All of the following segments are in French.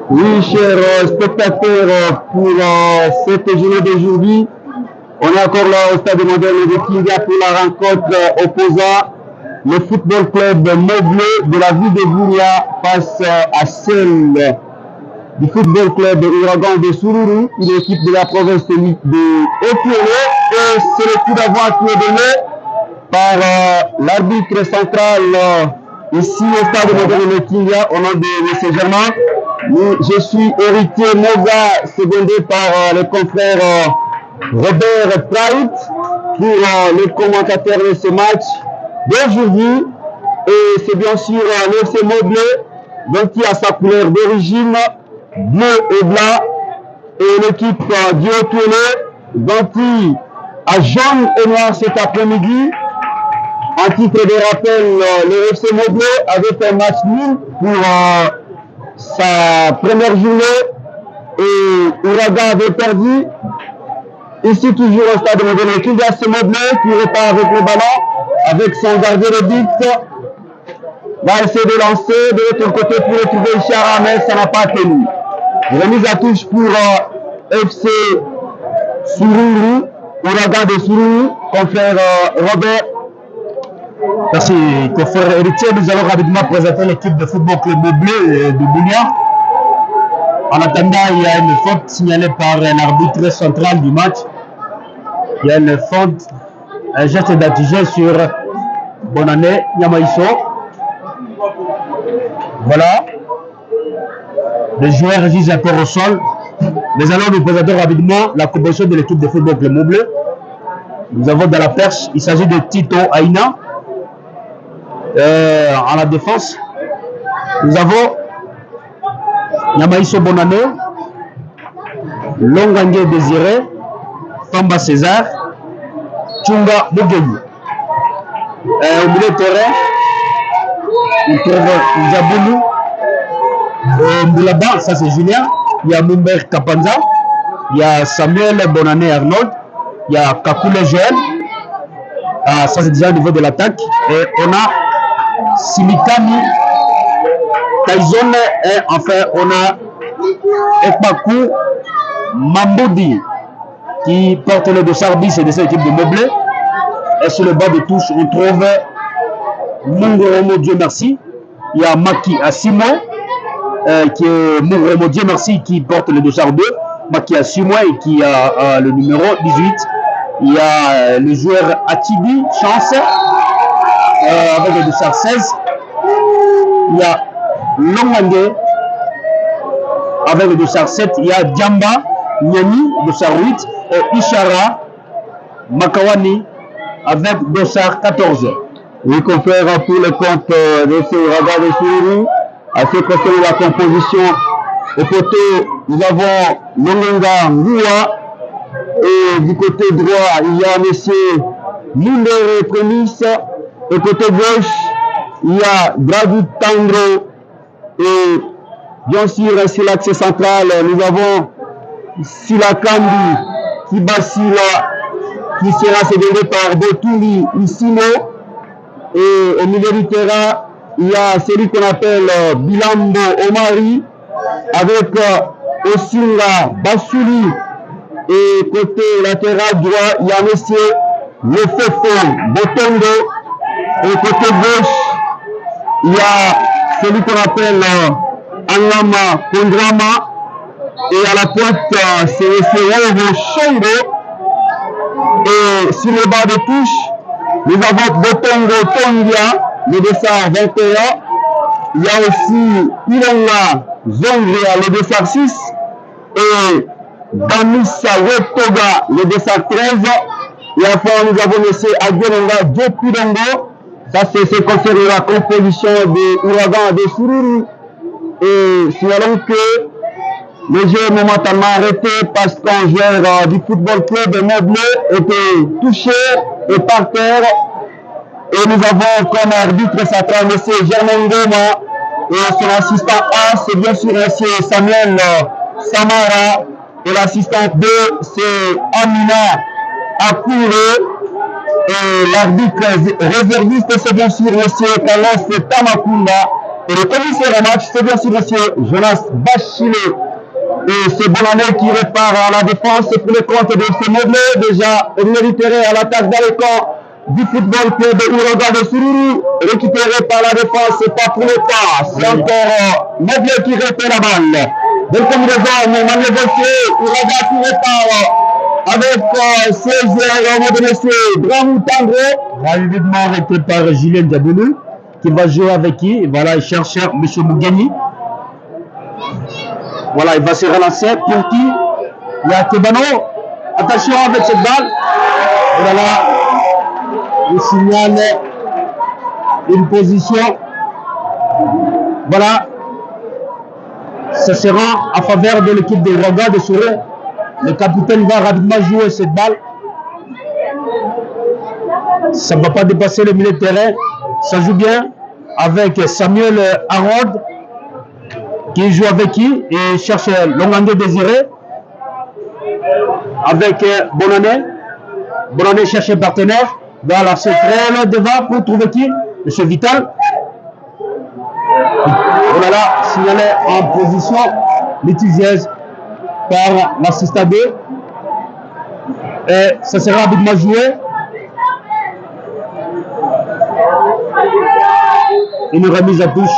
Oui, chers spectateurs, pour cette journée d'aujourd'hui, on est encore là au stade moderne de Kinga pour la rencontre opposant le football club Moblé de la ville de Bounia face à celle du football club Ouragan de Sururu, une équipe de la province de Otuele, et c'est le coup d'avant qui est donné par l'arbitre central ici au stade moderne de Kinga au nom de M. Germain. Je suis héritier Moga, secondé par le confrère Robert Pratt pour le commentateur de ce match d'aujourd'hui. Et c'est bien sûr l'FC Moblé, donc qui a sa couleur d'origine, bleu et blanc, et l'équipe du Otuele, donc qui a jaune et noir cet après-midi. En titre de rappel, le FC Moblé avait un match nul pour sa première journée et Ouragan avait perdu. Ici toujours au stade de Modène, il y a ce Moblé qui repart avec le ballon, avec son gardien de but, va essayer de lancer de l'autre côté pour retrouver Chara, mais ça n'a pas tenu. Remise à touche pour FC Sururu, Ouragan de Sururu, confrère Robert. Merci, confrère héritier. Nous allons rapidement présenter l'équipe de football club Moblé de Bounia. En attendant, il y a une faute signalée par un arbitre central du match. Il y a une faute, un geste d'antigène sur Bonane Nyamaïso. Voilà. Les joueurs résistent encore au sol. Nous allons nous présenter rapidement la composition de l'équipe de football club Moblé. Nous avons dans la perche, il s'agit de Tito Aina. En la défense, nous avons Nyamaïso Bonane, Longangue Désiré, Famba César, Tchunga Mugenyi. Au milieu de terrain, on trouve Zaboulou, Mboulaba, ça c'est Julien, il y a Mumber Kapanza, il y a Samuel Bonane Arnold, il y a Kakule Joël, ça c'est déjà au niveau de l'attaque, et on a Simikami Tyson, et enfin on a Ekpaku Mamboudi qui porte le dossard bis de cette équipe de Moblé. Et sur le bas de touche on trouve Mungoromo Dieu merci. Il y a Maki Asimo qui est Mungoromo Dieu merci qui porte le dossard 2, Maki Asimo et qui a le numéro 18. Il y a le joueur Atibi Chance avec le dossard 16. Il y a Longangue avec le dossard 7. Il y a Djamba Nyani, dossard 8. Et Ishara Makawani avec dossard 14. Oui, confrère, pour le compte de ce Ouragan de Sururu, à ce côté de la composition, au côté, nous avons Longonga Ngoua, et du côté droit, il y a M. Munder Prémisse. Au côté gauche, il y a David Tandro. Et bien sûr, sur l'axe central, nous avons Silakambi Kibasila, qui sera secondé par Botuli Isimo. Et au milieu du terrain, il y a celui qu'on appelle Bilambo Omari, avec Osinga Bassouli. Et côté latéral droit, il y a M. Lefefo Botondo. Et côté gauche, il y a celui qu'on appelle Angama Kondrama. Et à la pointe, c'est M. Rovo Chongo. Et sur le bas de touche, nous avons Botongo Tongia, le dessert 21. Il y a aussi Ilonga Zongria, le dessert 6. Et Damissa Wetoga, le dessert 13. Et enfin, nous avons M. Aguilonga Djopidongo. Ça, c'est concernant la composition de Ouragan de Sururu. Et signalons que le jeu est momentanément arrêté parce qu'un joueur du football club de Montbleu était touché et par terre. Et nous avons comme arbitre central M. Germain Goma et son assistant A, c'est bien sûr M. Samuel Samara. Et l'assistant B, c'est Amina Akoure. Et l'arbitre réserviste, c'est bien sûr M. Carlos Tamakunda. Et le commissaire au match, c'est bien sûr M. Jonas Bachile. Et c'est Bonanel qui répare à la défense pour le compte de ce Mobleu. Déjà réitéré à l'attaque dans le camp du football club de Ouragan de Sururu. Récupéré par la défense, c'est pas pour le temps. C'est encore Mobleu qui répare la balle. Belle combinaison, Manuel Bossier, Ouragan qui répare. Avec 16 joueurs au mot de M. Bramou Tandre. Rapidement arrêté par Julien Diaboulou, qui va jouer avec qui? Voilà, il cherche M. Mougani. Voilà, il va se relancer. Pour qui? Il y a Kebano. Attention avec cette balle. Voilà, il signale une position. Voilà. Ça sera en faveur de l'équipe de Ouragan de Sururu. Le capitaine va rapidement jouer cette balle. Ça ne va pas dépasser le milieu de terrain. Ça joue bien avec Samuel Harold qui joue avec qui et cherche Longando Désiré avec Bonané. Bonané cherche un partenaire. Dans la très loin devant pour trouver qui? Monsieur Vital. Voilà, signalé en position litigieuse par l'assistant B. Et ça sera rapidement joué. Une remise à touche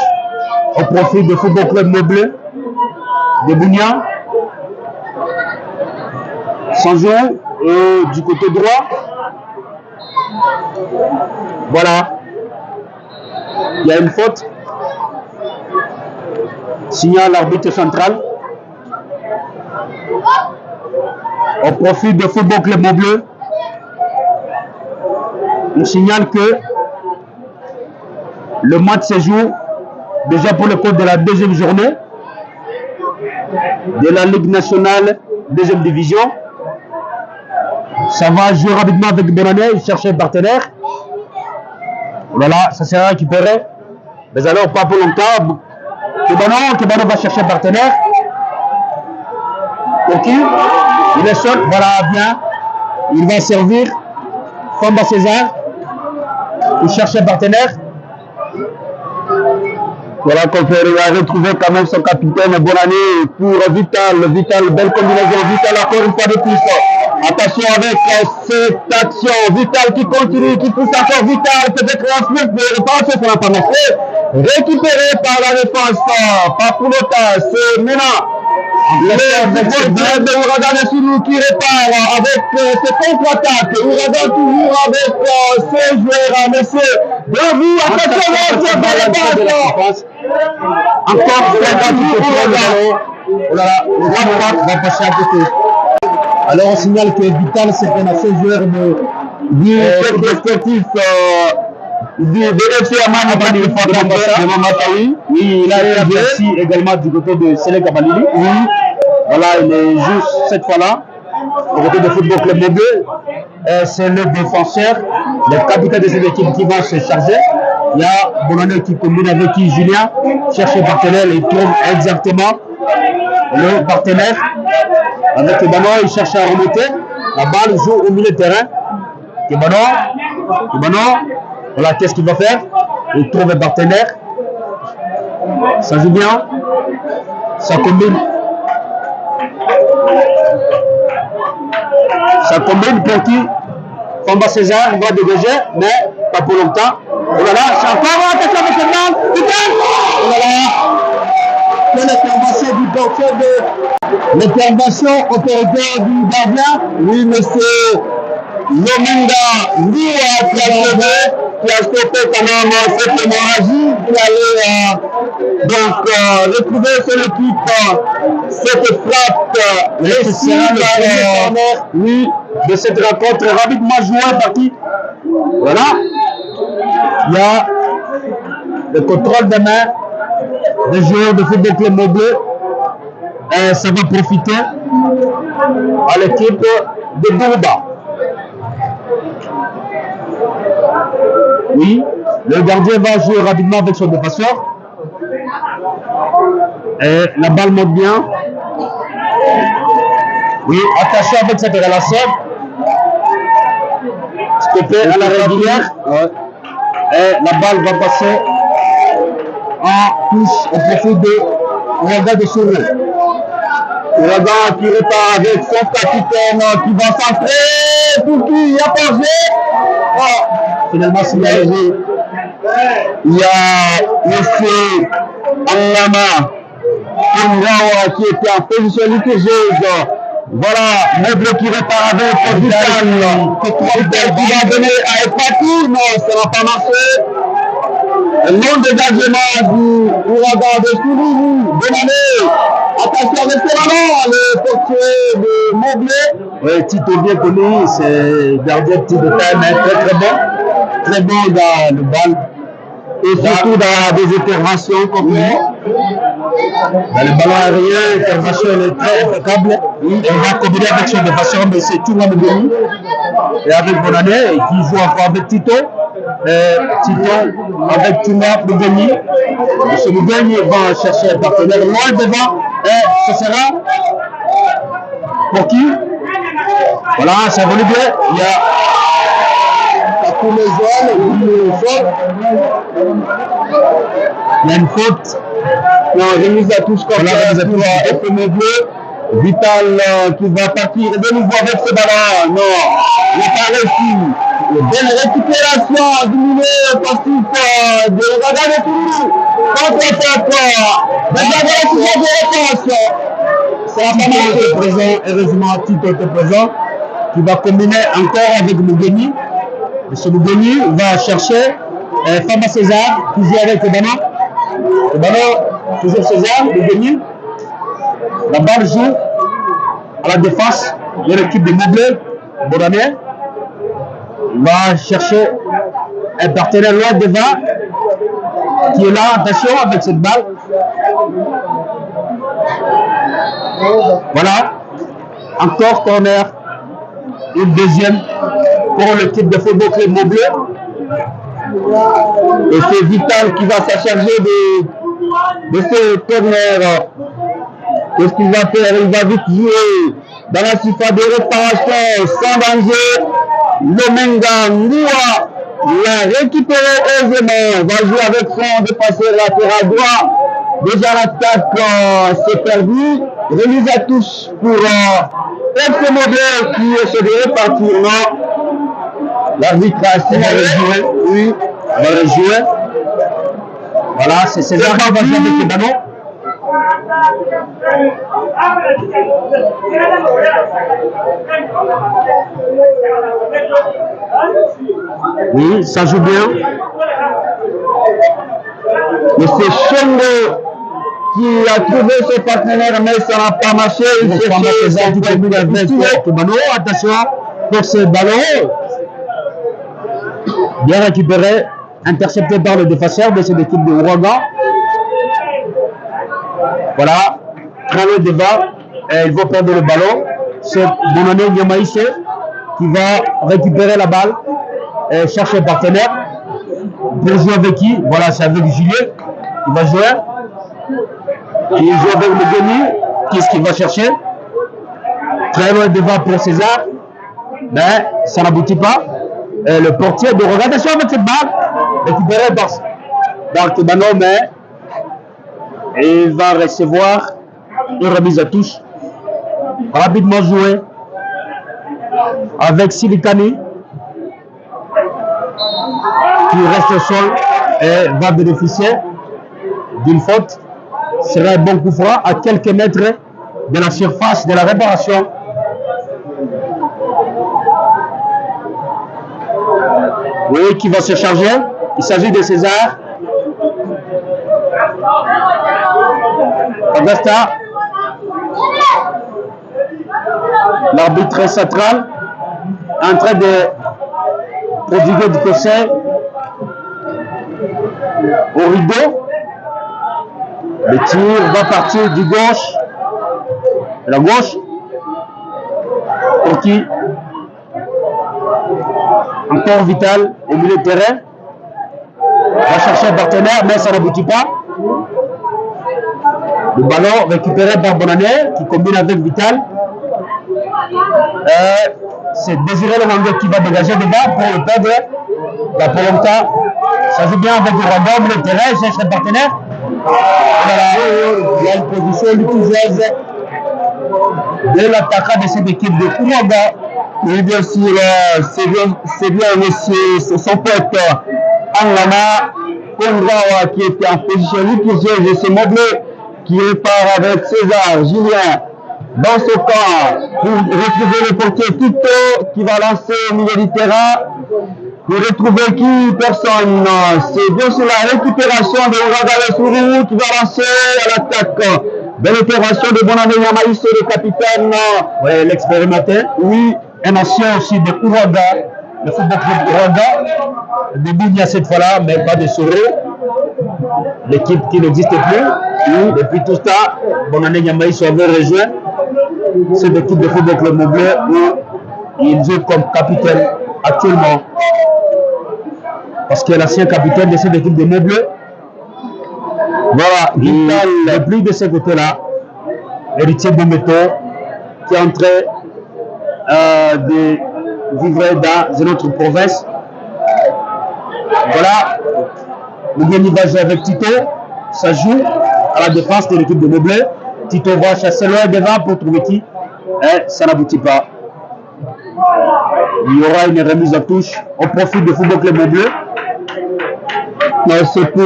au profit de Football Club Mobleu de Bounia. Sans jeu du côté droit. Voilà. Il y a une faute. Signale l'arbitre central. Au profit de Football Club Montbleu, on signale que le match se joue déjà pour le compte de la deuxième journée de la Ligue nationale, deuxième division. Ça va jouer rapidement avec Bonané, il cherche un partenaire. Voilà, ça sera récupéré. Mais alors, pas pour longtemps. Kebano va chercher un partenaire. Pour qui? Il est seul, voilà, bien. Il va servir. Famba César. Il cherche un partenaire. Voilà, Confrère, il a retrouvé quand même son capitaine. Bonne année pour Vital. Vital, belle combinaison. Vital encore une fois de plus. Attention avec cette action. Vital qui continue, qui pousse encore. Vital peut-être transmettre de réponse, ça n'a pas marché. Récupéré par la défense. Pas pour le temps. C'est maintenant le football de Ouragan de Sururu qui répare avec ses contre-attaques. Ouragan toujours avec ses joueurs. Monsieur, bravo, attention, la passe. Encore 50 Oh là là, le droit va passer à côté. Alors on signale que Vital c'est un ancien joueur du secteur sportif du FC Amman de oui, il a été ici également du côté de Sélé Kabalili. Oui. Voilà, il est juste cette fois-là au côté de Football Club Mobleu. C'est le défenseur, le capitaine de cette équipe qui va se charger. Il y a Bonané qui combine avec qui Julien cherche un partenaire et il trouve exactement le partenaire. Avec Kebano, il cherche à remonter. La balle joue au milieu de terrain. Kebano, voilà, qu'est-ce qu'il va faire? Il trouve un partenaire. Ça joue bien. Ça combine. Ça combine pour qui? Famba César va dégager, mais pas pour longtemps. Oh là là, c'est encore attention avec cette balle. Oh là là. Quelle intervention du porteur de l'intervention opérateur du gardien? Oui, monsieur Lominga Ndia qui a stoppé quand même cette hémorragie, qui allait donc retrouver son équipe cette frappe réussie oui, de cette rencontre rapidement jouée par qui? Voilà. Il y a le contrôle de main des joueurs de football club Moblé. Et ça va profiter à l'équipe de Bourba. Oui, le gardien va jouer rapidement avec son défenseur. Et la balle monte bien. Oui, attention avec cette relation. Stoppé à la régulière. Et la balle va passer en touche au profit de Ouragan de Souré. Ouragan qui repart avec son capitaine qui va centrer. Pour qui il y a pas joué. Finalement, c'est il y a M. Anlama Kungawa qui était en position litigieuse. Voilà, Meuble qui repart avec Vital qui va donner à Epati. Non, ça n'a pas marché. Long dégagement du Ouragan de Souris. Bonne année. Attention avec ce ballon, le portier de Meublé. Oui, Tito bien connu, c'est gardien petit de taille, mais très bon. Très bon dans le bal. Et surtout dans des interventions comme dans le ballon aérien, l'intervention est très impeccable. Oui. Et on va combiner avec son défenseur, mais c'est Touma Mbeni. Et avec Bonané, qui joue encore avec Tito. Tito avec Touma Mbeni. Et ce Mbeni va chercher un partenaire loin devant. Et ce sera pour qui? Voilà, ça évolue bien. Il y a il y a une faute. Non, remise à touche comme ça pour FME Bleu. Vital qui va partir de nouveau avec ce ballon. Non, il n'a pas réussi. Belle récupération du milieu passif de Ouragan de Toulouse. Contre-attaque. De réponse. Ça va pas mal présent. Heureusement, Tito était présent. Qui va combiner encore avec Mougeni. M. Mougeni va chercher Fama César qui joue avec le ballon. Le ballon, toujours César, Mougeni. La balle joue à la défense de l'équipe de Moblé, Bonané. Va chercher un partenaire loin devant qui est là, attention avec cette balle. Voilà, encore corner, une deuxième pour l'équipe de football club Moblé. Et c'est Vital qui va s'en charger de ce corner. Qu'est-ce qu'il va faire? Il va vite jouer dans la surface de réparation sans danger. Lomenga Ngoua l'a récupéré aisément. Va jouer avec son défenseur latéral droit. Déjà l'attaque s'est perdue. Remise à touche pour FC Moblé qui essaie de repartir. Non. L'arbitre a joué. Oui. Va le jouer. Voilà, c'est César qui va jouer avec le ballon. Oui, ça joue bien. Mais c'est Chongo qui a trouvé son partenaire, mais ça n'a pas marché. Il s'est fait qui termine avec le ballon. Attention pour ce ballon. Bien récupéré, intercepté par le défenseur de cette équipe de Ouragan. Voilà, très loin devant, et il va prendre le ballon. C'est Bonané Niamaïse qui va récupérer la balle et chercher un partenaire. Pour jouer avec qui? Voilà, c'est avec Julien. Il va jouer. Il joue avec le Denis. Qu'est-ce qu'il va chercher? Très loin devant pour César. Mais ça n'aboutit pas. Et le portier de regardation avec cette balle récupérée par Kebano, mais il va recevoir une remise à touche. Rapidement joué avec Silikani qui reste au sol et va bénéficier d'une faute. Ce serait un bon coup franc à quelques mètres de la surface de la réparation. Oui, qui va se charger. Il s'agit de César. Augusta. L'arbitre central en train de prodiguer du conseil au rideau. Le tir va partir du gauche. La gauche. Pour qui? Encore Vital au milieu de terrain. Va chercher un partenaire, mais ça n'aboutit pas. Le ballon récupéré par Bonané qui combine avec Vital. C'est Désiré Lomangé qui va dégager devant pour le perdre. La Polonka, ça joue bien avec le Rwanda au milieu de terrain, il cherche un partenaire. Voilà, il y a une position litigeuse de l'attaquant de cette équipe de Rwanda. Oui, bien sûr, c'est bien monsieur, c'est son pote Anglama Kondrawa qui était en position litigeuse et c'est Moblé qui repart avec César, Julien, dans ce camp pour retrouver le portier Tito qui va lancer au milieu du terrain. Pour retrouver qui? Personne. C'est bien sûr la récupération de Ouragale Sourou qui va lancer à l'attaque. Belle opération de Bonané Yamaïs, le capitaine. Oui, l'expérimenté. Oui. Un ancien aussi de Ouranga, le football club Ouranga. Début il y a cette fois-là, mais pas de Sourou. L'équipe qui n'existe plus. Oui. Depuis tout ça, Bonané Yamaïs avait rejoint cette équipe de football club Moblé où il joue comme capitaine actuellement. Parce que l'ancien capitaine de cette équipe de Moblé, voilà, il n'est plus de ce côté-là. Héritier de Méto, qui est en train de vivre dans une autre province. Voilà, le bien va jouer avec Tito. Ça joue à la défense de l'équipe de Moblé. Tito va chasser loin devant pour trouver qui? Et ça n'aboutit pas. Il y aura une remise à touche au profit de Football Club Moblé. C'est pour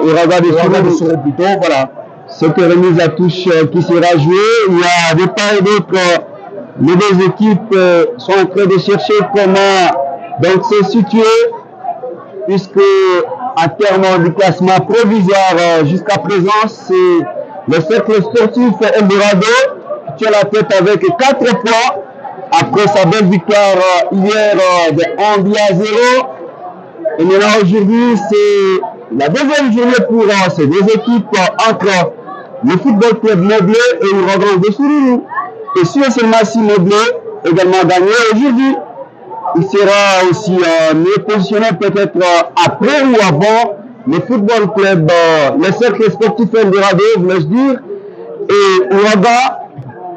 Ouragale Sourou plutôt, voilà. Cette remise à touche qui sera jouée. Il y a des part et d'autre. Les deux équipes sont en train de chercher comment donc se situer, puisque en termes du classement provisoire jusqu'à présent, c'est le cercle sportif Eldorado qui tient la tête avec 4 points après sa belle victoire hier de 1-0. Et maintenant aujourd'hui, c'est la deuxième journée pour ces deux équipes entre le football club Moblé et le Ouragale de Sourou. Et si seulement si Moblé également gagné aujourd'hui, il sera aussi mieux positionné peut-être après ou avant le football club, le cercle sportif Eldorado, voulais-je dire, et Ouraga.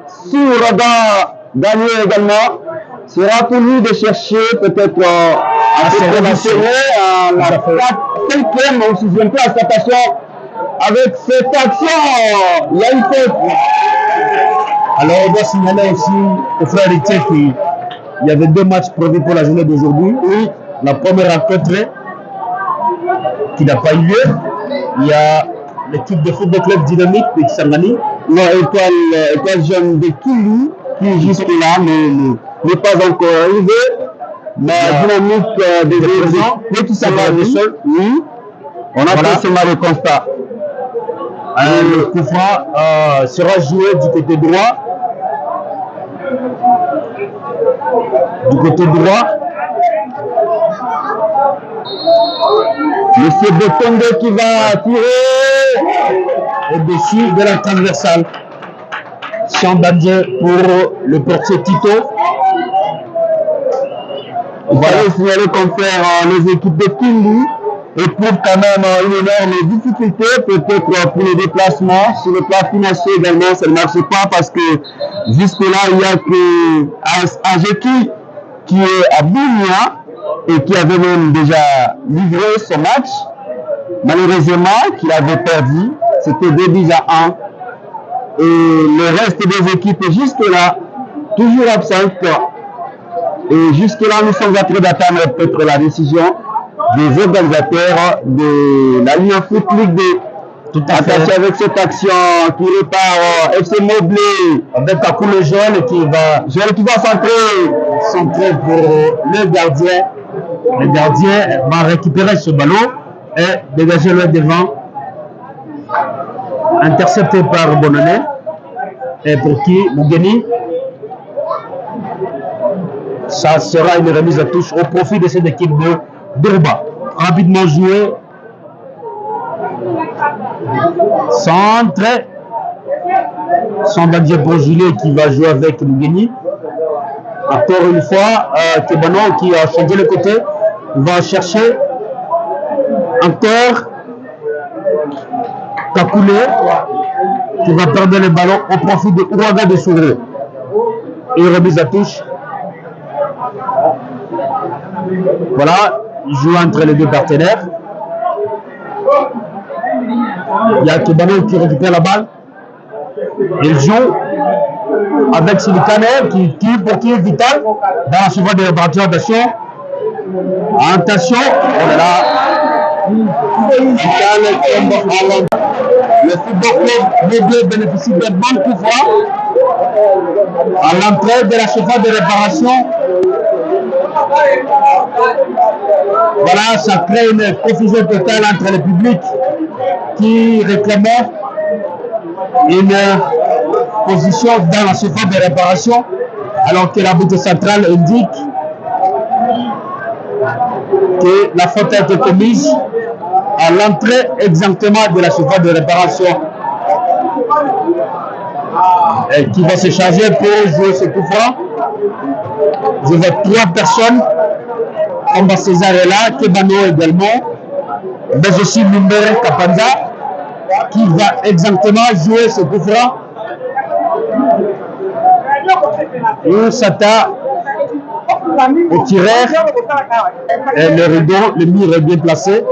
Si Ouraga gagne également, sera pour lui de chercher peut-être à se positionner à la 5e ou 6e place. Attention, avec cette action, il y a une faute. Alors on doit signaler aussi aux frères Héritier qu'il y avait 2 matchs prévus pour la journée d'aujourd'hui. Oui. La première rencontre qui n'a pas eu lieu, il y a l'équipe de football club Dynamique de Kisangani. Non, étoile jeune de Kili qui jusque-là n'est pas encore arrivé. Mais Dynamique de Kisangani, oui. On a fait seulement le constat. Le coup franc sera joué du côté droit. Du côté droit. Monsieur Betonde qui va tirer au-dessus de la transversale. Champ danger pour le portier Tito. Il fallait signaler qu'on fait les équipes de Kindu éprouvent quand même une énorme difficulté, peut-être pour les déplacements. Sur le plan financier également, ça ne marche pas parce que jusque-là, il n'y a que Ajeki qui est à Bounia et qui avait même déjà livré ce match. Malheureusement, qu'il avait perdu. C'était 2 buts à 1. Et le reste des équipes jusque-là, toujours absentes. Et jusque-là, nous sommes en train d'attendre peut-être la décision des organisateurs de la Ligue Foot Ligue 2. Tout à fait. Attaché avec cette action qui repart FC Moblé avec Kakoule Joël qui va centrer pour le gardien Le gardien va récupérer ce ballon et dégager le devant. Intercepté par Bonane. Et pour qui? Mugeni. Ça sera une remise à touche au profit de cette équipe de Durba. Rapidement joué. Centre. Son danger pour Julie qui va jouer avec Mugeni. Encore une fois, Kebano qui a changé le côté va chercher encore Kakoulé qui va perdre le ballon au profit de Ouaga de Souré. Et remise à touche. Voilà, il joue entre les deux partenaires. Il y a Kebano qui récupère la balle. Il joue avec Silikane pour qui est vital dans la seconde de réparation. Attention, on est là. Le football club Mobile bénéficie d'un bon coup franc à l'entrée de la surface de réparation. Voilà, ça crée une confusion totale entre le public qui réclamait une position dans la surface de réparation, alors que l'arbitre central indique que la faute a été commise à l'entrée exactement de la surface de réparation. Et qui va se charger pour jouer ce coup franc. Je vois 3 personnes. Comba César est là, Kebano également, mais aussi Mumbere Kapanza qui va exactement jouer ce coup franc. Et Sata au tireur. Et le rideau, le mur est bien placé.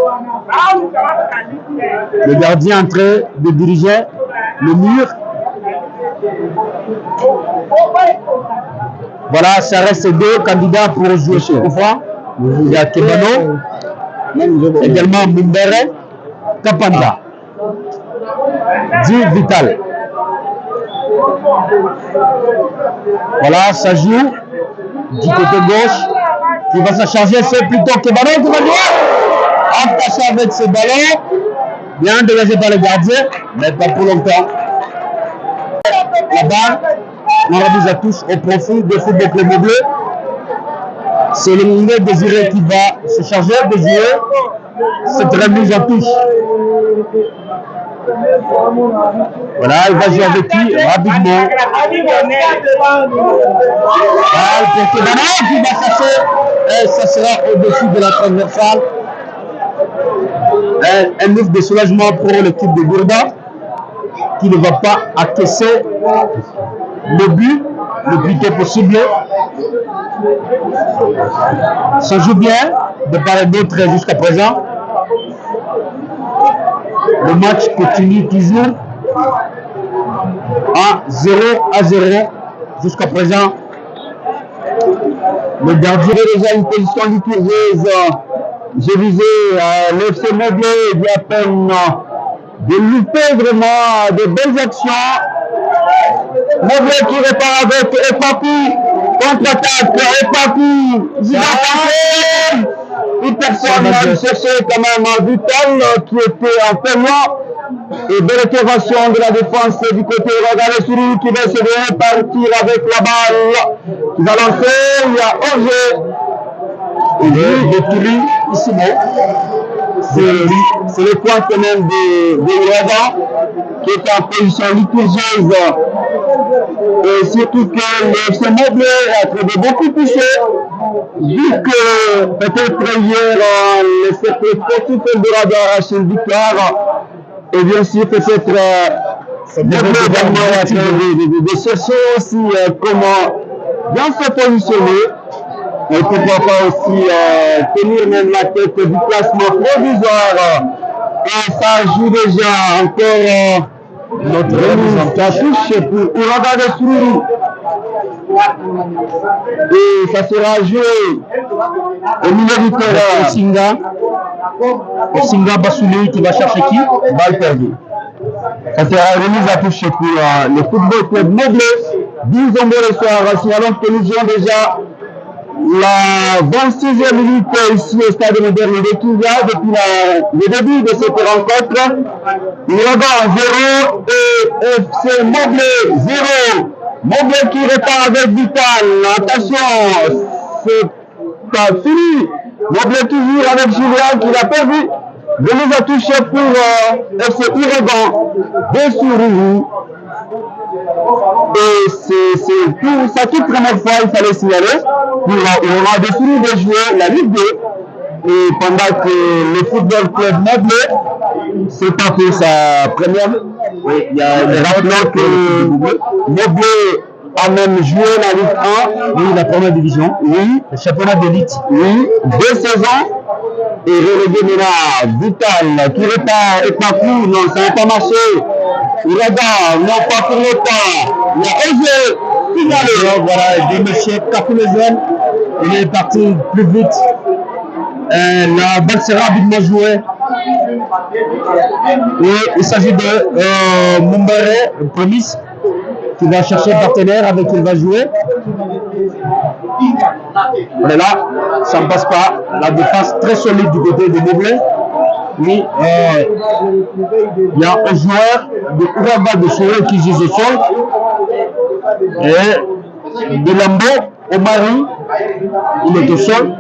Le gardien est en train de diriger le mur. Voilà, ça reste 2 candidats pour jouer ce coup franc. Il y a Kebano, également Mumbere, Kapanda. Dit Vital. Voilà, ça joue du côté gauche. Qui va se charger, c'est plutôt Kebano qui va jouer. Attaché avec ce ballon. Bien dégagé par le gardien, mais pas pour longtemps. La balle, on remise à touche au profit de Football Club Bleu. C'est l'éliminé Désiré qui va se charger de jouer cette remise à touche. Voilà, il va jouer avec qui rapidement. Pour Kebano qui va chercher, et ça sera au-dessus de la transversale. Un move de soulagement pour l'équipe de Gourba qui ne va pas acquiescer le but le plus tôt possible. Ça joue bien de part et d'autre jusqu'à présent. Le match continue toujours à 0-0 jusqu'à présent. Le gardien est déjà une position litigieuse. J'ai visé l'FC Meublé il y a à peine de louper vraiment de belles actions. Meublé qui répare avec Epapi, contre-attaque, Epapi, une personne cherchait quand même Vital qui était en peignant. Et belle intervention de la défense du côté Regardez Souri qui va se partir avec la balle. Qui va lancer, il y a Angers. Et de Toulouse, ici, c'est le point quand même de Yvan qui est en position litigieuse. Et surtout que le FC Meublé a trouvé beaucoup touché. Vu que peut-être hier, le secteur sportif Eldorado a arraché une victoire. Et bien sûr, peut-être de chercher aussi comment bien se positionner. Et pourquoi pas aussi tenir même la tête du classement provisoire. Et ça joue déjà encore notre remise en touche pour Ouragan de Sourou. Et ça sera joué au milieu du terrain. Osinga Bassouli qui va chercher qui? Balle perdue. Ça sera remise à touche pour le football club Meublé. 10 hommes le soir. Signalons que nous jouons déjà La 26e minute ici au stade moderne de Kivia depuis le début de cette rencontre. Ouragan 0 et FC Moblé 0. Moblé qui repart avec Vital. Attention, c'est pas fini. Moblé toujours avec Julien qui l'a perdu. De nous a touché pour FC Ouragan. Deux sur Roux. Et c'est pour sa toute première fois, il fallait signaler. On a décidé de jouer la Ligue 2. Et pendant que le football club Moblé, c'est pas pour sa première. Oui, il y a rappelons que Moblé a même joué la Ligue 1. Oui, la première division. Oui. Le championnat d'élite. Oui. 2 saisons. Et relégué maintenant Vital qui repart et parcours. Non, ça n'a pas marché. Ouragan, non pas pour le temps. Il y a un jeu finalé. Voilà, de M. Kakoulezon. Il est parti plus vite. La balle sera rapidement jouée. Et il s'agit de Mumbere, Promis, qui va chercher un partenaire avec qui il va jouer. On est là, ça ne passe pas. La défense très solide du côté de Moblé. Oui, il y a un joueur de Ouragan de Souré qui joue au sol. Et de Lambo, Omari, il est au sol.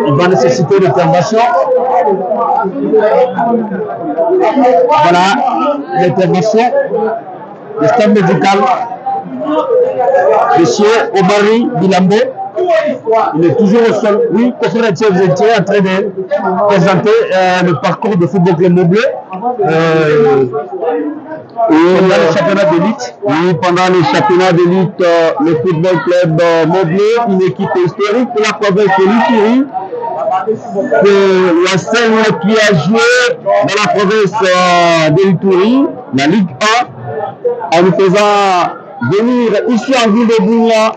Il va nécessiter l'intervention. Voilà l'intervention. Le staff médical. Monsieur Omari Bilambo. Il est toujours au sol. Oui, conférencier, vous étiez en train de présenter le parcours de football club Moblé. Pendant le championnat d'élite. Oui, pendant le championnat d'élite, le football club Moblé, une équipe historique pour la province de l'Ituri. C'est la seule qui a joué dans la province de l'Ituri, la Ligue 1, en nous faisant venir ici en ville de Bounia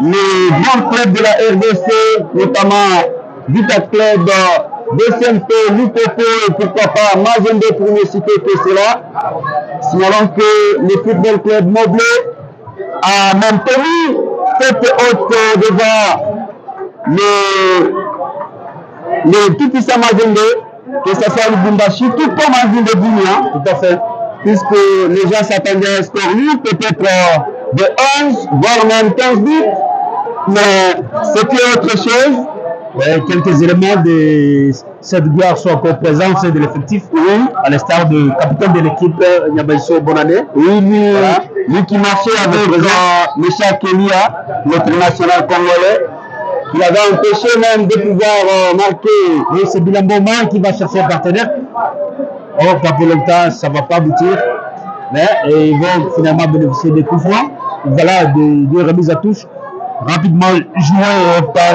les grands clubs de la RDC, notamment Vita Club, DCMP, Lupopo et pourquoi pas Mazembe pour ne citer que cela. Signalons que le football club Moblé a même tenu cette haute devant le tout puissant Mazembe, que ce soit le Bumbashi, tout comme en ville de Bounia, tout à fait, puisque les gens s'attendaient à un score nul, peut-être de 11, voire même 15 buts, mais c'était autre chose. Quelques éléments de cette gloire sont encore présents, c'est de l'effectif, oui, à l'instar du capitaine de l'équipe, Nyabaïso Bonane. Oui, lui qui marchait avec Michel Kélia, notre national congolais, qui avait empêché même de pouvoir marquer. Oui, c'est Bilambo qui va chercher un partenaire. Or, pas pour longtemps, ça ne va pas aboutir. Mais ils vont finalement bénéficier des coups francs. Voilà, des remises à touche. Rapidement joué par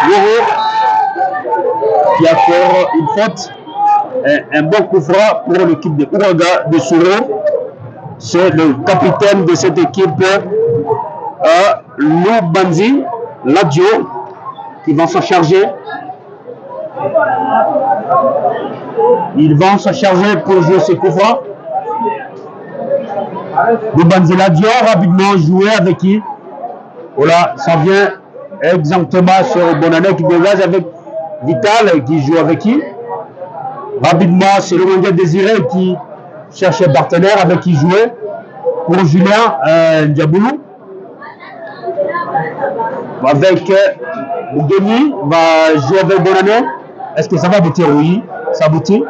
Yoro, qui a fait une faute. Un bon coup franc pour l'équipe de Ouragan de Souro. C'est le capitaine de cette équipe, Lou Banzi, Ladio, qui va s'en charger. Ils vont se charger pour jouer ce coup franc. Lou Banzi Ladio, rapidement joué avec qui? Voilà, ça vient exactement sur Bonane qui dégage avec Vital qui joue avec qui? Rapidement, c'est le Mondial Désiré qui cherche un partenaire avec qui jouer pour Julien Ndiaboulou. Avec Bougeni, va jouer avec Bonane. Est-ce que ça va aboutir? Oui, ça aboutit.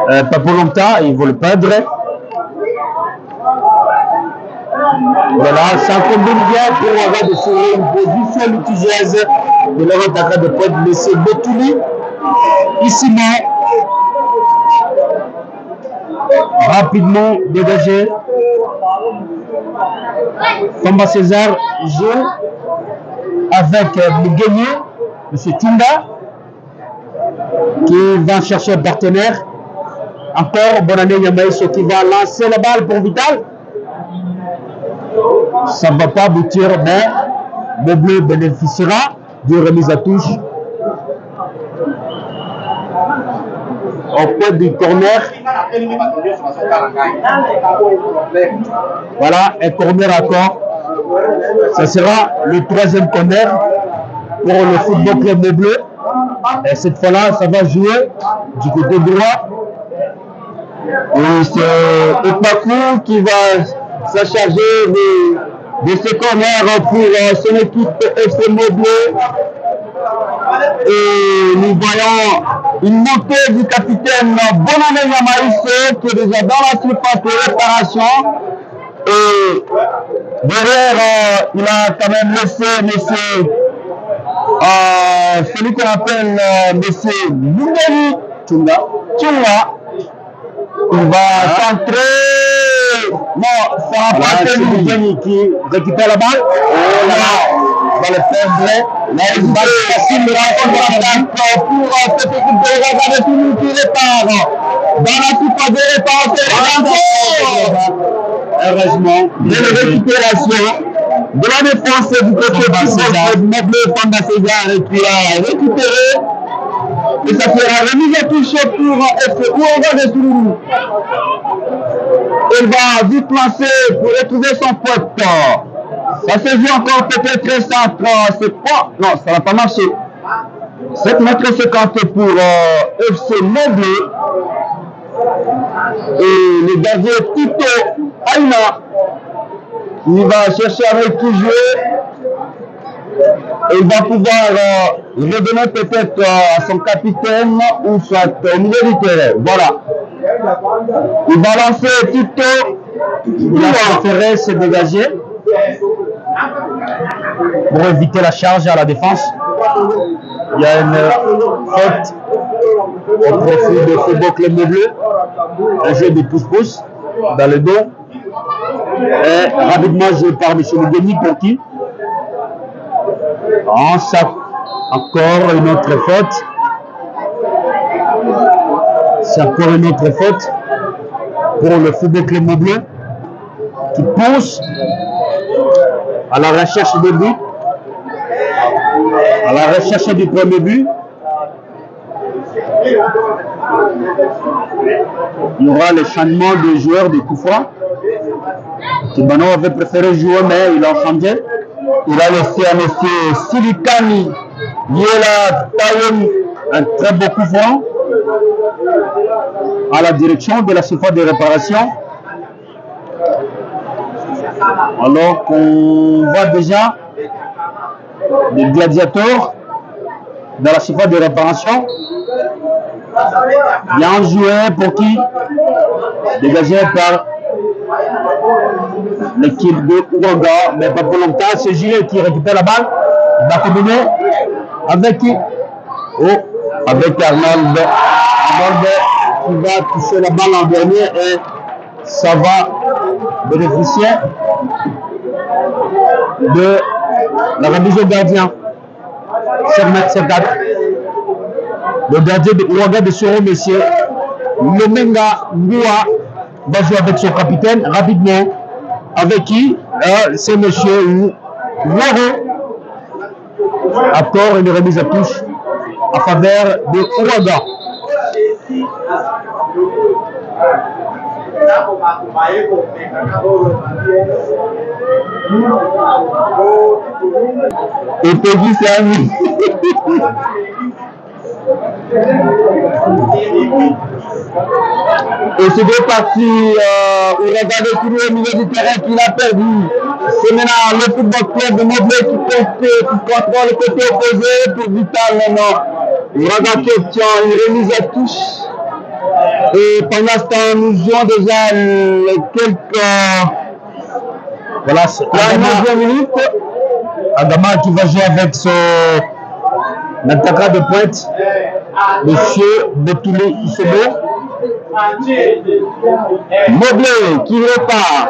Pas pour longtemps, ils vont le perdre. Voilà, ça combine bien pour avoir de sourire une position litigieuse de leur attaquant de pointe, M. Betouli. Ici, rapidement dégagé. Famba César joue avec Bougeni, M. Tunda, qui va chercher un partenaire. Encore Bonane Yamaïso qui va lancer la balle pour Vital. Ça ne va pas aboutir, mais Moblé bénéficiera d'une remise à touche. au point du corner. Voilà, un corner encore. Ça sera le 3e corner pour le Football Club des Bleus. Et cette fois-là, ça va jouer du côté droit. Et c'est Opakou qui va se charger de ce corner pour son équipe FC Bleu. Et nous voyons une montée du capitaine Bonane Yamaïse qui est déjà dans la surface de réparation. Et derrière, il a quand même laissé celui qu'on appelle monsieur Boudeli Tchunga. Il va centrer. Non, ça va pas être lui qui récupère la balle. Oh là, il va le perdre. Là, il va facile pour cette équipe de Ouagadougou de Toulouse qui répare. Dans la surface de réparation. Heureusement, de la récupération de la défense du côté de Meuble Fanda César qui a récupéré. Et ça sera remise à touche pour FC Ouagadougou de Toulouse. Il va vite lancer pour retrouver son pote. Ça se joue encore peut-être centre. C'est pas. Non, ça va pas marcher. 7,50 m pour FC Meuble. Et le gardien Tito Aina, il va chercher avec qui jouer. Et il va pouvoir redonner peut-être à son capitaine ou soit au milieu du terrain. Voilà. Il va lancer Tito. Il a préféré se dégager pour éviter la charge à la défense. Il y a une faute au profit de Football Club des Bleus. Un jeu de pouce-pouce dans le dos. Et rapidement joué par M. Mugeni pour qui encore une autre faute. C'est encore une autre faute pour le Football Club des Bleus qui pousse à la recherche de but, à la recherche du premier but. Il y aura le changement des joueurs de coup franc. Kibano avait préféré jouer, mais il a changé. Il a laissé à M. Silikani Yela Tayon un très beau coup franc à la direction de la surface de réparation. Alors qu'on voit déjà des gladiateurs dans la surface de réparation. Bien joué pour qui? Dégagé par l'équipe de Ouanga, mais pas pour longtemps. C'est Gilles qui récupère la balle. Il va combiner avec qui? Oh, avec Arnold. Arnold qui va toucher la balle en dernier et ça va bénéficier de la remise au gardien. 7,54 m. Le gardien de Ouanga de Soro, messieurs. Lomenga Ngoua va jouer avec son capitaine rapidement. Avec qui? C'est monsieur Waro. Encore une remise à touche en faveur de Ouanga. Et Peggy, c'est ami. Et c'est deux parties où regardez tout le milieu du terrain qu'il a perdu. C'est maintenant le Football Club de Meuble qui contrôle le côté opposé pour Vital maintenant. Il regarde question, une remise à touche. Et pendant ce temps, nous jouons déjà quelques. Voilà, c'est la 9e minute. Adama qui va jouer avec son attaquant de pointe, monsieur Betoulé Issobo. Meuble qui repart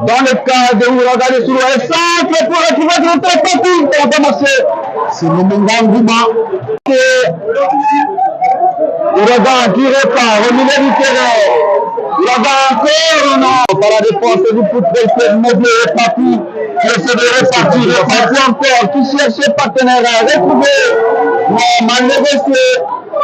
dans le cas de Ouagadougou sur le centre pour retrouver le temps pour commencer. C'est le Moungan Gouma. Ouragan qui repart au milieu du terrain. Ouragan encore, non, par la défense du Football Club Meuble est parti. Qui essaie de repartir encore, qui cherche partenaire à retrouver. Non, mal négocié.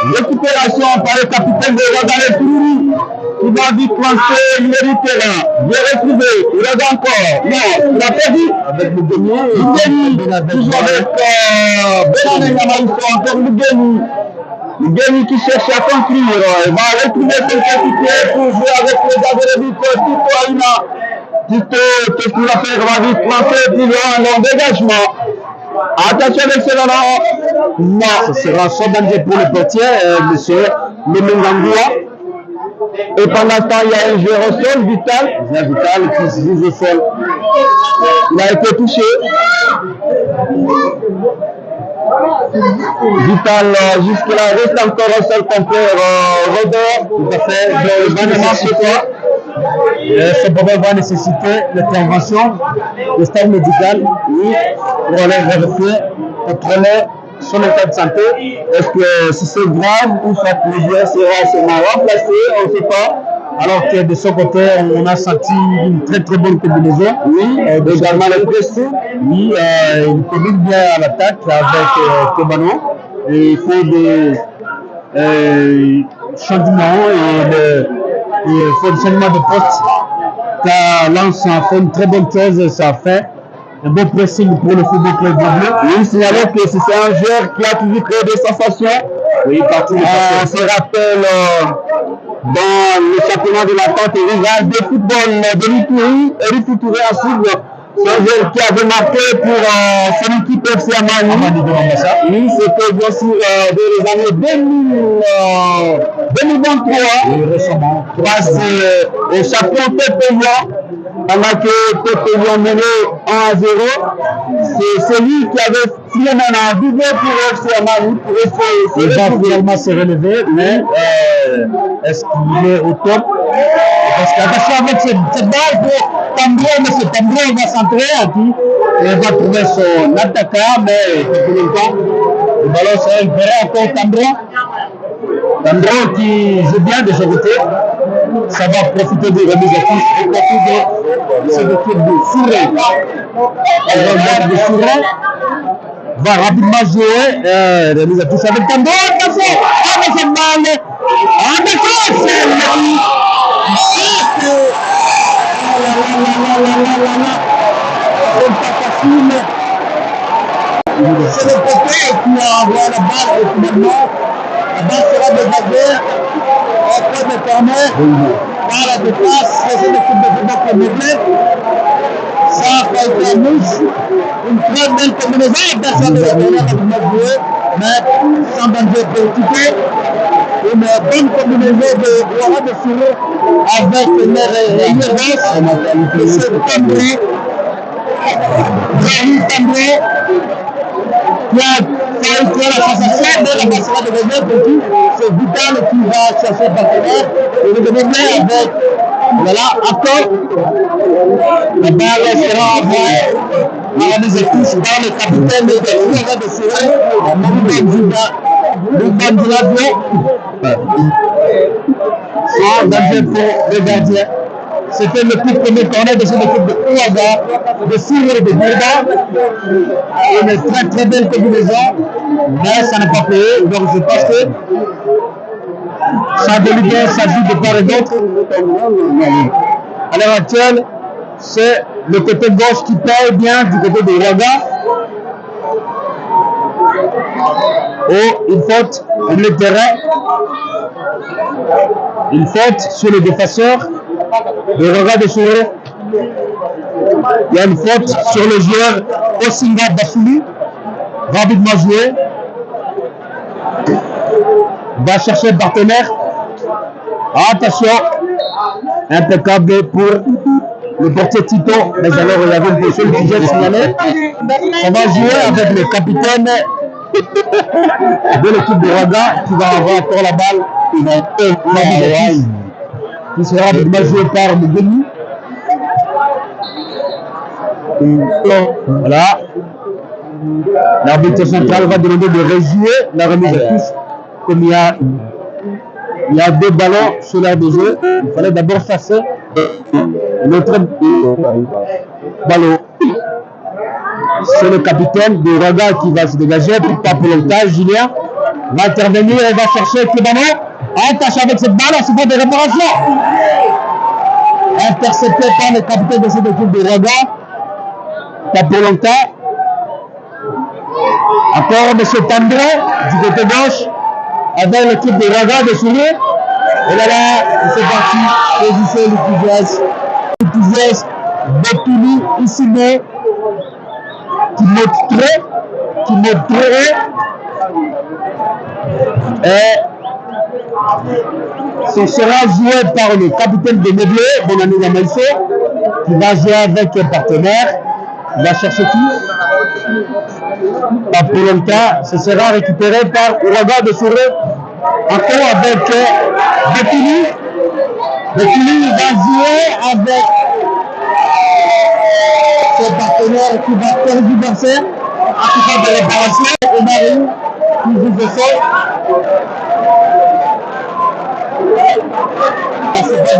Récupération par le capitaine de Raga Toulouse qui va vite lancer le milieu du terrain. Bien retrouvé, il regarde encore. Non, il a perdu. Avec Lugeni, toujours avec Benane Yamaïso, encore Lugeni. Lugeni qui cherche à conclure. Il va retrouver son capitaine pour jouer avec les gars de but. Tito Aina. Tito, qu'est-ce qu'il va faire? Il va vite lancer plus loin, long dégagement. Attention avec ce ballon. Non, ce sera sans danger pour le portier, monsieur Lemengangoua. Et pendant ce temps, il y a un joueur au sol, Vital qui se joue au sol. Il a été touché. Vital, jusque-là, reste encore au sol complet. Robert, tout à fait. Ce problème va nécessiter l'intervention du staff médical pour aller vérifier, contrôler son état de santé. Est-ce que si c'est grave ou soit le joueur sera seulement remplacé, on ne sait pas. Alors que de son côté, on a senti une très très bonne combinaison. Oui, également le pressing. Oui, il combine bien à l'attaque avec Kebano. Et il faut des changements et il faut des changements de poste. Car Lens a fait une très bonne chose, ça a fait un bon pressing pour le football club bleu. Oui, signalons que c'est un joueur qui a toujours créé des sensations. Oui, partout. On se rappelle dans le championnat de la tente rurale de football de l'Itourie, Eric Touré à suivre. C'est un joueur qui avait marqué pour son équipe FC Amani. Oui, c'était bien sûr dans les années 2023. Oui, récemment. Grâce au champion Pépélian. Pendant que Pépélian menait 1-0, c'est lui qui avait finalement doublé pour FC Amani pour essayer. Il va finalement se relever, mais est-ce qu'il est au top? Parce qu'attention avec cette balle pour Tambro, mais ce Tambro va centrer à qui il va trouver son attaquant, mais pour longtemps, le ballon c'est un vrai encore Tambro. Tambro qui joue bien de son côté, ça va profiter des remises à touche et profiter de cette équipe de Souré. Le de Souré va rapidement jouer, remise à touche avec Tambro, attention, mais c'est mal, attention, c'est le côté qui va avoir la balle et finalement la balle sera dégagée en point de corner par la dépasse de cette équipe de football qui est meublée. Ça a été mouche, une très belle combinaison, personne ne va donner rapidement jouer, mais sans danger préoccupé. Une bonne combinaison de Ouara de Souré avec l'Irvance, M. Tambré, Brahim Tambré, qui a failli créer la sensation, mais la balle sera devenue petit. C'est Vital qui va chercher le partenaire et le devenir avec, voilà, Akko. La balle sera envoyée à la mise à touche par le capitaine de Ouara de Souré, Mohamed sans danger pour les gardiens. C'était le tout premier corner de cette équipe de Ouaga, de Souré de Bourda. Une très très belle combinaison, mais ça n'a pas payé. Donc je pense que ça délibère, ça joue de part et d'autre. À l'heure actuelle, c'est le côté gauche qui paye bien du côté de Ouaga. Oh, une faute sur le terrain. Une faute sur le défenseur. Le regard de Souré. Il y a une faute sur le joueur Osinga Bassouli. Rapidement joué. Va chercher un partenaire. Attention. Impeccable pour le portier Tito. Mais alors, il y avait une position qui j'ai signalé. On va jouer avec le capitaine de l'équipe de Raga qui va avoir encore la balle qui sera rapidement joué par Mugeni. Voilà. L'arbitre central va demander de rejouer la remise à touche. Comme il y a deux ballons sur l'air de jeu, il fallait d'abord chasser l'autre ballon. C'est le capitaine de Raga qui va se dégager, pas pour longtemps, Julien. va intervenir et va chercher Clébano. Attache avec cette balle, c'est pas de réparation. Intercepté par le capitaine de cette équipe de Raga. Pas pour longtemps. Encore M. Tandré du côté gauche avec l'équipe de Raga de Souris. Et là, c'est parti. Position Lutiges. Betuli, Issimo, qui montrerait. Et ce sera joué par le capitaine de Meublé, Bonani Yamaïso, qui va jouer avec un partenaire. Il va chercher qui? Pas pour longtemps, ce sera récupéré par Ouraga de Souré. Encore avec Betuli. Betuli va jouer avec son partenaire qui va tergiverser en tout cas de réparation. Et Marie qui joue de sol.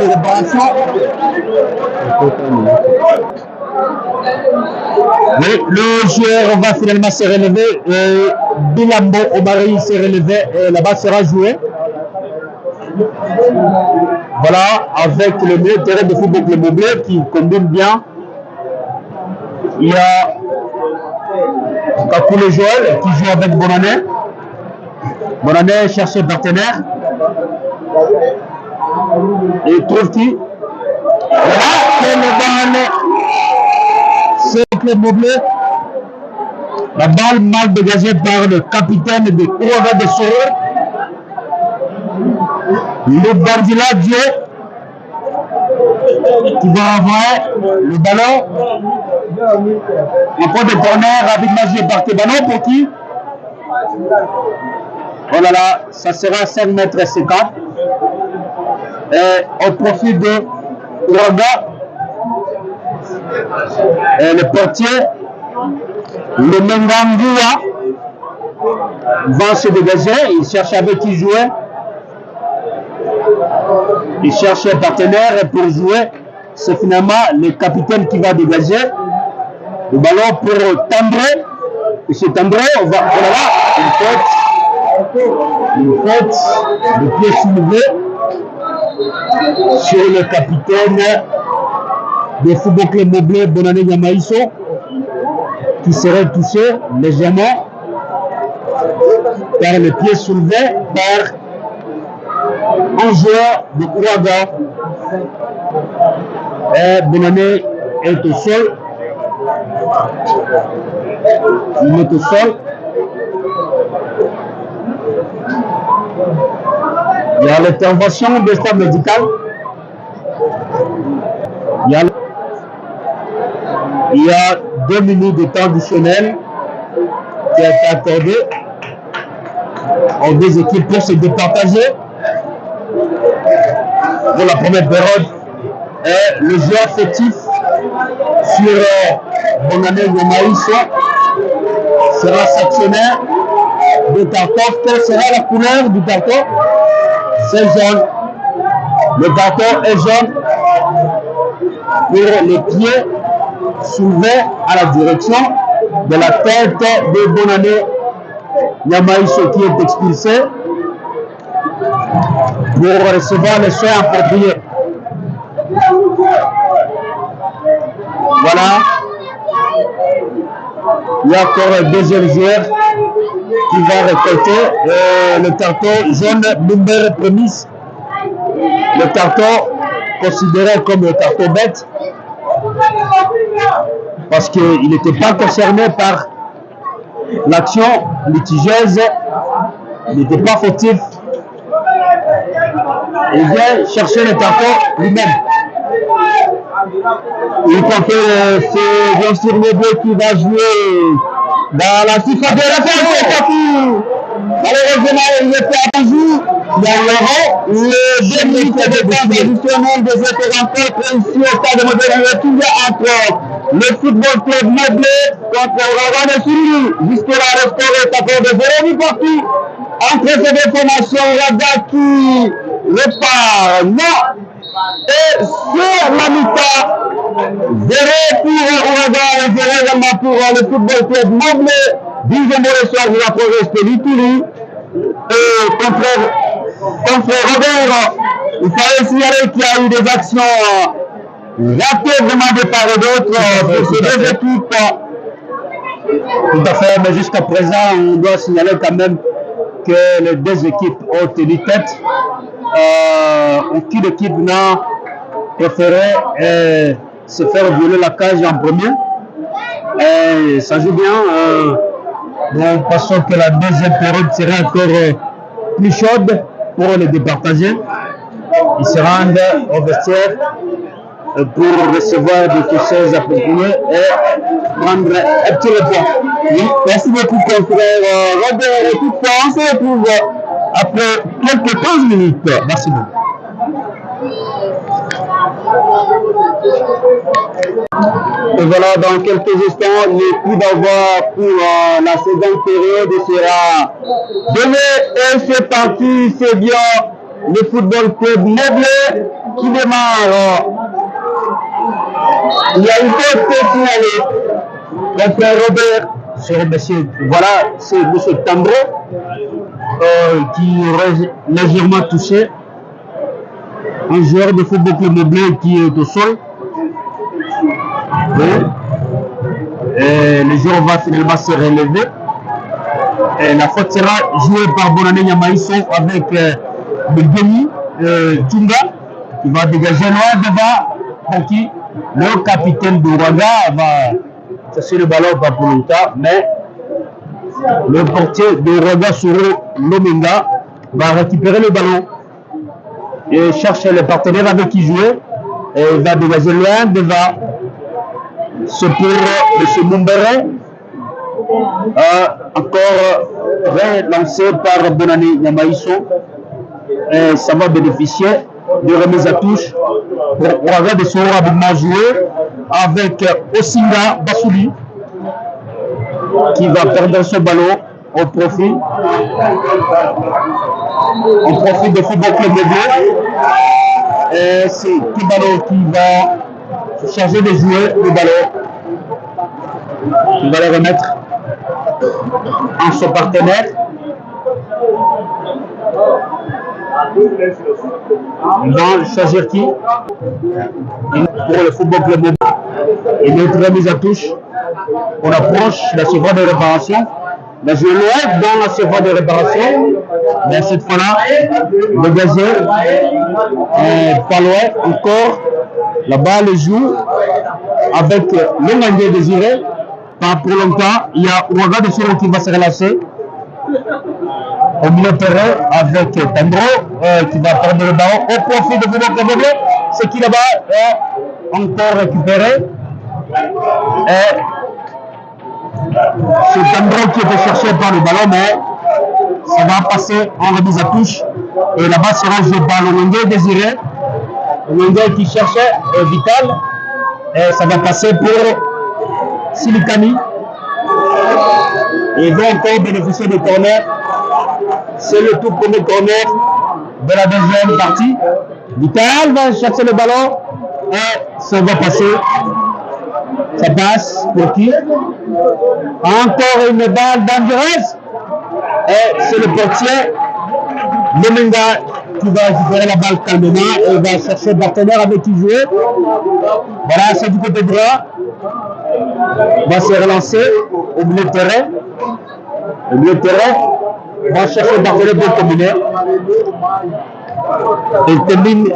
De réparation. Oui, le joueur va finalement se relever. Bilambo Omari s'est relevé et là-bas sera joué. Voilà, avec le milieu de terrain de football le Meublé qui combine bien. Il y a Kakoulé Joël qui joue avec Bonané. Bonané cherche un partenaire. Et trouve qui? Voilà, c'est le Bonané. C'est le Meublé. La balle mal dégagée par le capitaine de Ouraga de Souré. Le Bardila Dieu qui va avoir le ballon. Le point de corner rapidement par Tebano pour qui? Oh là là, ça sera 5 mètres et 50. Et au profit de Ouraga, le portier, le Mengangua, va se dégager. Il cherche avec qui jouer. Il cherche un partenaire pour jouer. C'est finalement le capitaine qui va dégager le ballon pour Tandré. Monsieur Tandré, on va. Oh là là, une faute, le pied soulevé sur le capitaine de Football Club Meublé, Bonané Yamaïso, qui serait touché légèrement par le pied soulevé par un joueur de Ouraga. Et Bonané est au sol. Il est au sol. Il y a l'intervention de staff médical. Il y a 2 minutes de temps additionnel qui a été accordé aux deux équipes pour se départager. Pour la première période, et le joueur fautif sur Bonané Yamaïso sera sectionnaire de carton. Quelle sera la couleur du carton? C'est jaune. Le carton est jaune pour les pieds soulevés à la direction de la tête de Bonané Yamaïso qui est expulsé pour recevoir les soins appropriés. Voilà. Il y a encore un deuxième joueur qui va récolter le carton jaune numéro prémisse. Le carton considéré comme le carton bête parce qu'il n'était pas concerné par l'action litigieuse, il n'était pas fautif. Il vient chercher le carton lui-même. Il compte c'est bien sûr Meublé qui va jouer dans la FIFA de la fin. Malheureusement, il était attendu. Il y a le 2 minutes de temps additionnel de cette rencontre ici au stade de Modèle entre le Football Club Meublé contre Ouraga de Souré. Jusque-là, le score est encore de 0 partout. Entre ces deux formations, Ouraga qui repart. Non. Et sur la mi-temps, 0 pour Ouraga et 0 également pour le Football Club Meublé. 10e de soir de la province de l'Itourie. Et confrère Robert, il fallait signaler qu'il y a eu des actions ratées vraiment de part et d'autre pour ces deux équipes. Tout à fait, mais jusqu'à présent, on doit signaler quand même que les deux équipes ont tenu tête. Aucune équipe n'a préféré se faire violer la cage en premier. Et ça joue bien. Nous pensons que la deuxième période sera encore plus chaude pour les départager. Ils se rendent au vestiaire pour recevoir des conseils appropriés et prendre un petit repas. Oui, merci beaucoup, confrère Robert. Et toutefois, on se retrouve après quelques 15 minutes. Merci beaucoup. Et voilà, dans quelques instants, le coup d'envoi pour la seconde période sera donné. Et c'est parti, c'est bien le football club Mobley qui démarre. Il y a une faute signalée. Confrère Robert, Sur monsieur, voilà, c'est M. Tambro qui aurait légèrement touché un joueur de football club Mobley qui est au sol. Et le joueur va finalement se relever. Et la faute sera jouée par Bonané Nyamaïso avec Belgeni Tunga qui va dégager loin devant pour qui le capitaine d'Ouraga va chercher le ballon pas pour longtemps, mais le portier d'Ouraga Soro Lomenga va récupérer le ballon et chercher le partenaire avec qui jouer et il va dégager loin devant. C'est pour M. Mumbere, encore relancé par Bonané Nyamaïso. Et ça va bénéficier de remise à touche pour Ouraga de Soro rapidement jouer avec Osinga Bassouli qui va perdre ce ballon au profit de Football Club Mobley. Et c'est Kibalo qui va se charger de jouer le ballon. Il va le remettre en son partenaire. Il va choisir qui pour le Football Club Mobley. Et notre remise à touche. On approche la surface de réparation. Mais je loin dans la surface de réparation. Mais cette fois-là, le gazé pas loin encore. La balle joue avec le Mandé désiré. Pas pour longtemps. Il y a Ouaga de Soro qui va se relancer. Au milieu de terrain avec Tendro qui va prendre le ballon au profit de Football Club Mobley. C'est qui là-bas est encore récupéré. Et c'est Tendro qui était cherché par le ballon, mais ça va passer en remise à touche. Et là-bas sera joué par le Wenge désiré. Le Wenge qui cherchait Vital. Et ça va passer pour Silikani. Et il va encore bénéficier de corner. C'est le tout premier corner de la deuxième partie. Vital va chercher le ballon et ça va passer. Ça passe pour qui? Encore une balle dangereuse. Et c'est le portier Lemenga qui va récupérer la balle calmement et va chercher le partenaire avec qui jouer. Voilà, c'est du côté droit. Va se relancer au milieu de terrain. Au milieu de terrain. Va chercher le partenaire pour terminer. Il termine.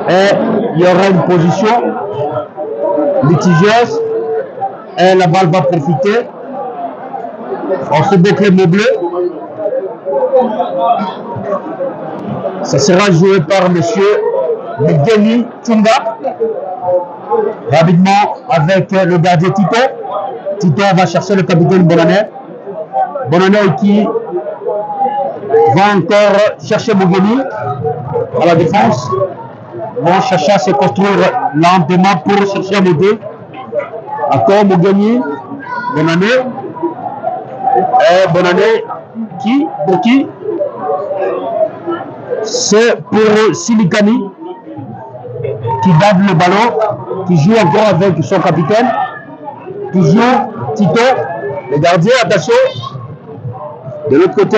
Et il y aura une position litigieuse. Et la balle va profiter. On se Football Mobley. Ça sera joué par monsieur Belgeni Tunga. Rapidement avec le gardien Tito. Tito va chercher le capitaine Bonané. Bonané qui va encore chercher Mogeni à la défense. Vont chercher à se construire lentement pour chercher à m'aider. Encore Mogeni, Bonané. Et Bonané qui? Pour qui? C'est pour Silikani qui garde le ballon, qui joue encore avec son capitaine. Toujours Tito, le gardien, attention. De l'autre côté,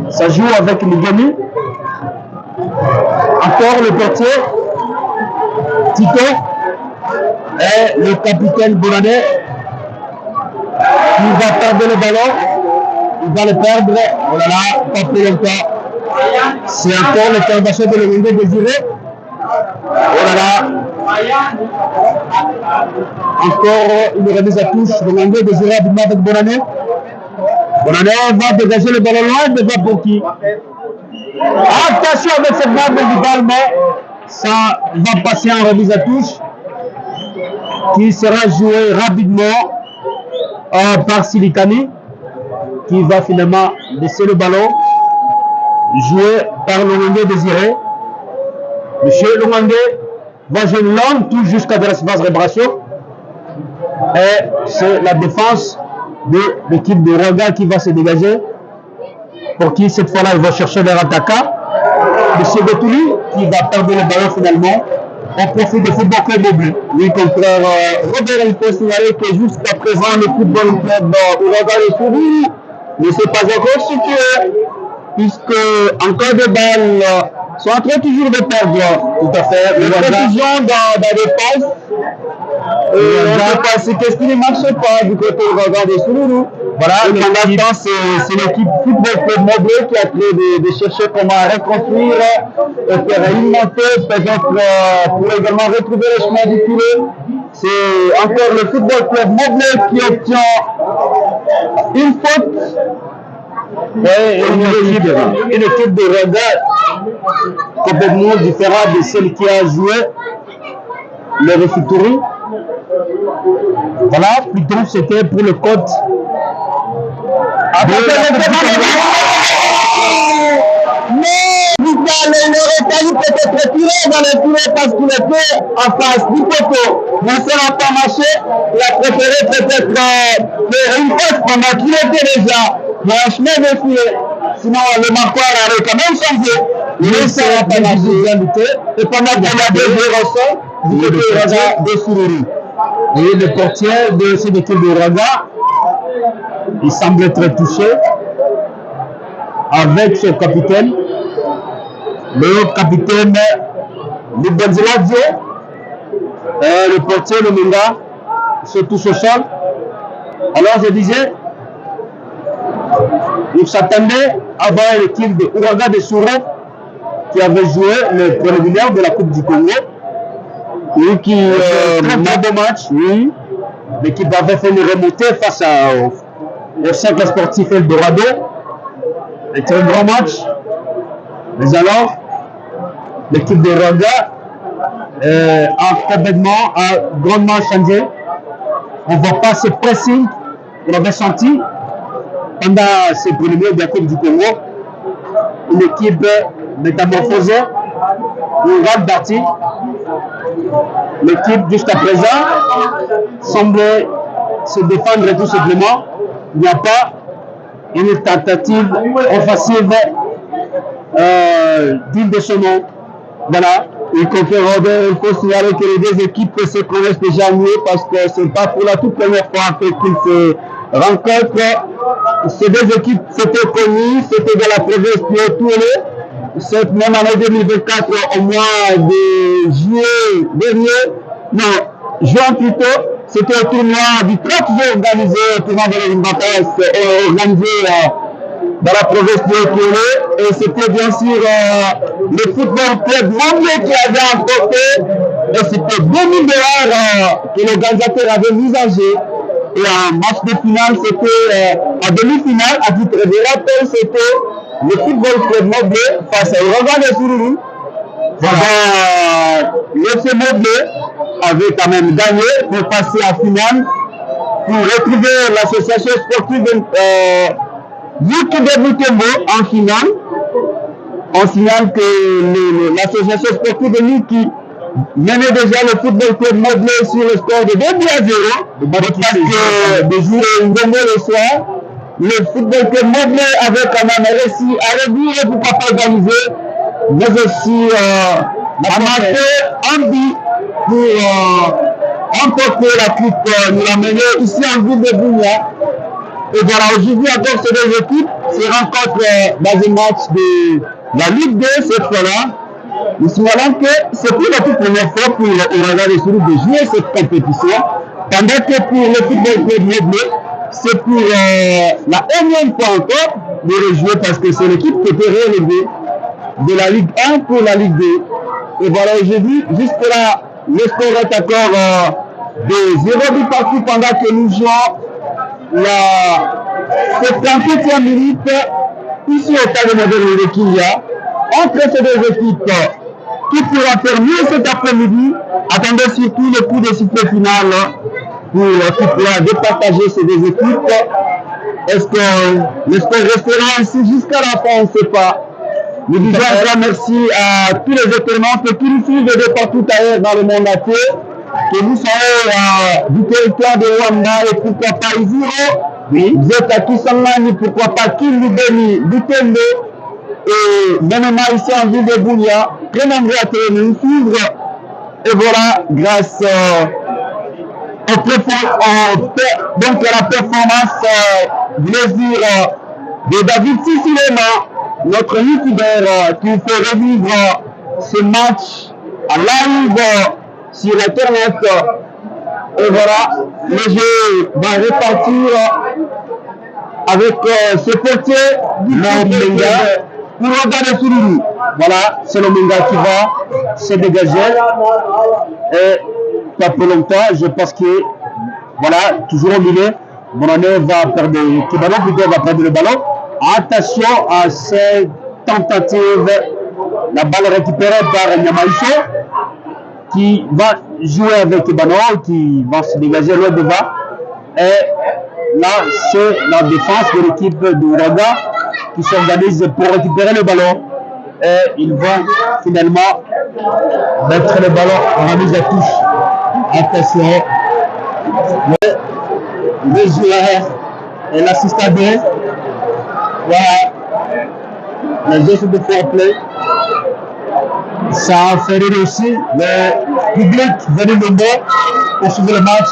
ça joue avec Lugani. Encore le portier, Tito. Et le capitaine Bonanné qui va perdre le ballon. Il va le perdre. Oh là là, pas plus longtemps. C'est encore l'intervention de Longé Désiré. Oh là là. Encore une remise à touche. Longé Désiré habilement avec Bonanné. Bonanné va dégager le ballon loin, mais va pour qui? Attention avec cette balle de Vidal, mais ça va passer en remise à touche qui sera joué rapidement par Silikani, qui va finalement laisser le ballon joué par Longé Désiré. Monsieur Longé va jouer l'homme tout jusqu'à la surface réparation. Et c'est la défense de l'équipe de Raga qui va se dégager. Pour qui cette fois-là il va chercher vers Ataka. Monsieur Betouli qui va perdre le ballon finalement. On profite de Football Club Mobile. Oui, contraire Robert, il faut signaler que jusqu'à présent, le Football Club Ouraga les Souris ne s'est pas encore situé, puisque en cas de balle, sont en train toujours de perdre. Tout à fait. Les précisions dans les passes. On ne sait pas si qu'est-ce qui ne marche pas du côté Ouraga des Souris. Voilà, et pour l'instant, c'est l'équipe Football Club Mobile qui a créé de chercher comment reconstruire et faire alimenter, peut-être pour également retrouver le chemin du filet. C'est encore le Football Club Mobile qui obtient une faute. Et une équipe de Raga complètement différente de celle qui a joué le Refuturi. Voilà, plutôt c'était pour le code. Mais Vidal aurait fallu peut-être tirer dans le filet parce qu'il était en face du poteau. Mais ça n'a pas marché. Il a préféré peut-être faire une faute pendant qu'il était déjà dans un chemin de filet. Sinon, le marqueur aurait quand même changé. Mais ça n'a pas marché. Et pendant qu'il a deux ressort, du côté Raga de Souris. Et le portier de cette équipe de Raga, il semble très touché avec son capitaine, le capitaine de Benzeladzio, le portier de Minga, se touche au sol. Alors je disais, il s'attendait à voir l'équipe de Ouraga de Souré qui avait joué le préliminaire de la Coupe du Congo. Oui, qui très bon match, oui. L'équipe avait fait une remontée face au cercle sportif Eldorado. C'était un grand match. Mais alors, l'équipe de Raga a complètement grandement changé. On ne voit pas ce pressing qu'on avait senti pendant ces premiers de la Coupe du Congo. Une équipe métamorphosée, une grande partie. L'équipe jusqu'à présent semblait se défendre tout simplement. Il n'y a pas une tentative offensive digne de son nom. Voilà. Et contre Robert, il faut signaler que les deux équipes se connaissent déjà mieux parce que ce n'est pas pour la toute première fois qu'ils se rencontrent. Ces deux équipes s'étaient connues, c'était dans la province de Touré. Cette même année 2024, au mois de juillet dernier, non, juin plutôt, c'était un tournoi du 30 juin organisé, un tournoi de l'Éliminatoire organisé dans la province de Touré. Et c'était bien sûr le Football Club Mobile qui avait emporté. Et c'était 2000 $ que l'organisateur avait mis en jeu. Et en match de finale, c'était en demi-finale, à titre de rappel, c'était le Football Club Mobile face à Ouraga de Souris. Voilà, l'FC Mobile avait quand même gagné pour passer en finale, pour retrouver l'association sportive Duc de Butembo en finale. On signale que l'association sportive de Niki menait déjà le Football Club Mobile sur le score de 2-0. Parce que de jouer une bonne le soir, le Football Club Mobile avait quand même réussi à réduire et pourquoi pas organiser, mais aussi à marquer un but pour encore que la Coupe nous l'a mené ici en ville de Bounia. Et voilà, aujourd'hui encore ces deux équipes se rencontrent dans un match de la Ligue 2 cette fois-là. Nous signalons que c'est pour la toute première fois pour Ouragan de Souris de jouer cette compétition, pendant que pour le football club Bleu, c'est pour la énième fois encore de rejouer parce que c'est l'équipe qui était relevée de la Ligue 1 pour la Ligue 2. Et voilà, aujourd'hui, jusque-là, le score est encore de 0 but partout pendant que nous jouons la 78e minute ici au stade de Modèle de Kilia. Entre ces deux équipes, qui pourra faire mieux cet après-midi. Attendez surtout le coup de sifflet final pour qui pourra départager ces deux équipes. Est-ce que le score restera ainsi jusqu'à la fin? On ne sait pas. Nous disons un grand merci à tous les internautes qui nous suivent de partout ailleurs dans le monde entier, que nous sommes du territoire de Rwanda et pourquoi pas Iziro. Oui. Vous êtes à Kisangani, pourquoi pas Kilubeni, Butembe et même ici en ville de Bounia. Très nombreux à nous suivre. Et voilà, grâce donc à la performance de David Sissilema, notre youtubeur qui fait revivre ce match à live sur internet. Et voilà, le jeu va repartir avec ce portier du Menga pour regarder Souloulou. Voilà, c'est le Menga qui va se dégager. Et pas pour longtemps, je pense que voilà, toujours au milieu, Bonane va perdre, Kibano plutôt va perdre le ballon. Attention à cette tentative. La balle récupérée par Nyamaïso qui va jouer avec Kibano, qui va se dégager loin devant. Et là, c'est la défense de l'équipe de Ouragan qui s'organise pour récupérer le ballon. Et ils vont finalement mettre le ballon en remise à touche. Attention. Le joueur et l'assistant B. Voilà. Les gestes de fair play. Ça a fait rire aussi le public venu nombreux pour suivre le match.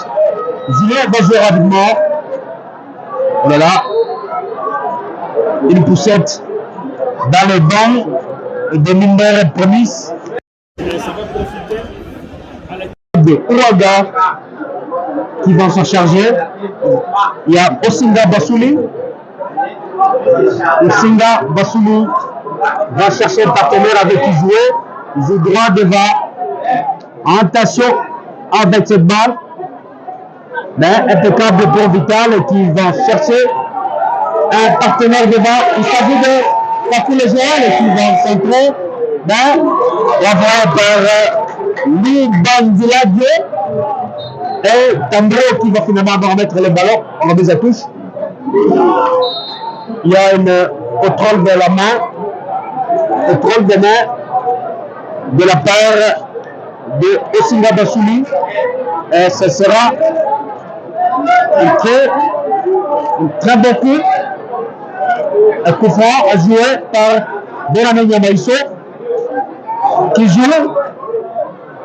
Julien va jouer rapidement. Voilà. Une poussette dans les bancs de Mimber Promise. De Ouragan qui vont s'en charger. Il y a Osinga Bassouli. Osinga Bassouli va chercher un partenaire avec qui jouer. Il joue droit devant. Attention avec cette balle. Mais impeccable pour Vital qui va chercher un partenaire devant. Il s'agit de Kakou Légéal qui va centrer. Mais la par Libandiladie et Tandro qui va finalement remettre le ballon en remise à touche. Il y a une contrôle de la main, contrôle de main de la part de Osinga Bassouli. Et ce sera un très beau coup. Un coup franc à jouer par Bonane Nyamaïso qui joue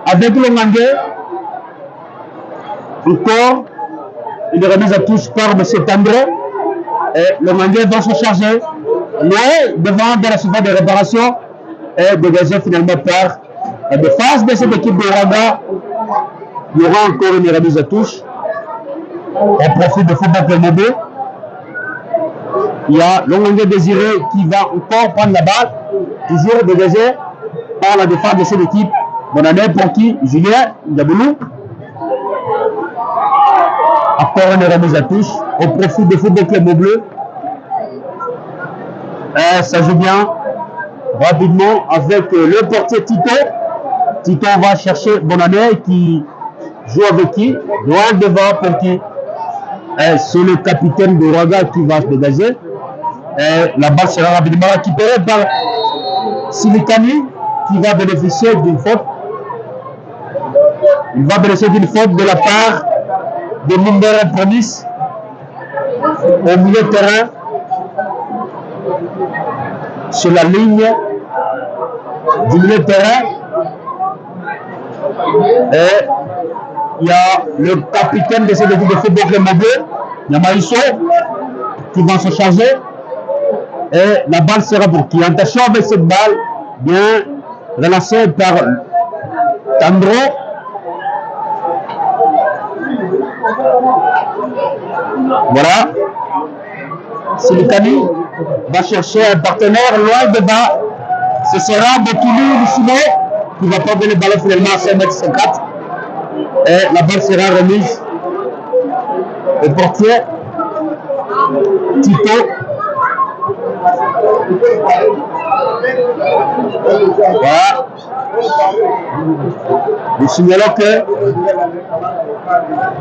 avec le Mangé. Encore une remise à touche par M. Tandre. Et le Mangé va se charger. Mais devant de la surface de réparation et dégagé finalement par la défense de cette équipe de Ouragan. Il y aura encore une remise à touche. On profite de Football Club Mobile. Il y a Longangé Désiré qui va encore prendre la balle, toujours dégagé par la défense de cette équipe. Bonne année pour qui? Julien Gaboulou. Encore une remise à touche au profit de Football Club Bleu. Ça joue bien rapidement avec le portier Tito. Tito va chercher Bonne année qui joue avec qui? Loin devant pour qui? C'est le capitaine de Ouragan qui va se dégager. La balle sera rapidement récupérée par Silikani qui va bénéficier d'une faute. Il va bénéficier d'une faute de la part de Mimber Promise au milieu de terrain sur la ligne du milieu de terrain. Et il y a le capitaine de cette équipe de football Club Mobile, Yamaïso, qui va se charger. Et la balle sera pour qui? Attention avec cette balle, bien relancée par Tandro. Voilà. Silikani va chercher un partenaire loin devant. Ce sera Bekili Lucino qui va prendre le ballon finalement à 5,54 m. Et la balle sera remise au portier Tito. Voilà. Nous signalons que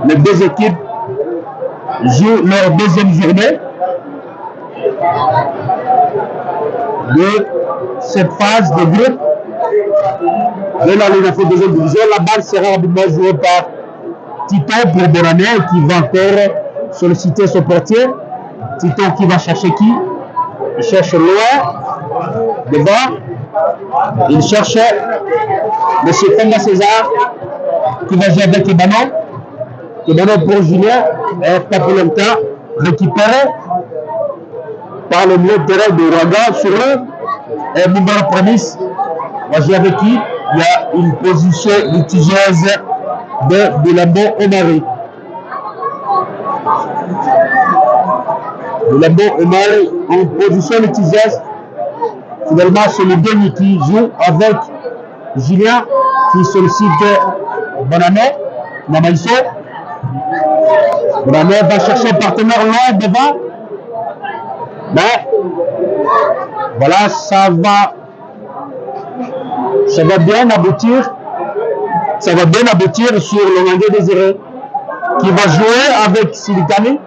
les deux équipes jouent leur deuxième journée de cette phase de groupe de la Ligue de deuxième division. La balle sera rapidement jouée par Tito pour Bonannay qui va encore solliciter son portier. Tito qui va chercher qui? Il cherche loin, devant. Il cherche M. Fenda César qui va jouer avec Kebano. Kebano pour Julien. Et pas pour longtemps, récupéré par le milieu de terrain de Raga sur eux. Et Moumbara Promis va jouer avec qui? Il y a une position litigieuse de Bilambo Omari. Bilambo Omari en position litigieuse. Finalement, c'est le dernier qui joue avec Julien qui sollicite Bonannay, Namaïso. Bonannay va chercher un partenaire loin devant. Mais voilà, ça va bien aboutir. Ça va bien aboutir sur le Mandé Désiré qui va jouer avec Silikani.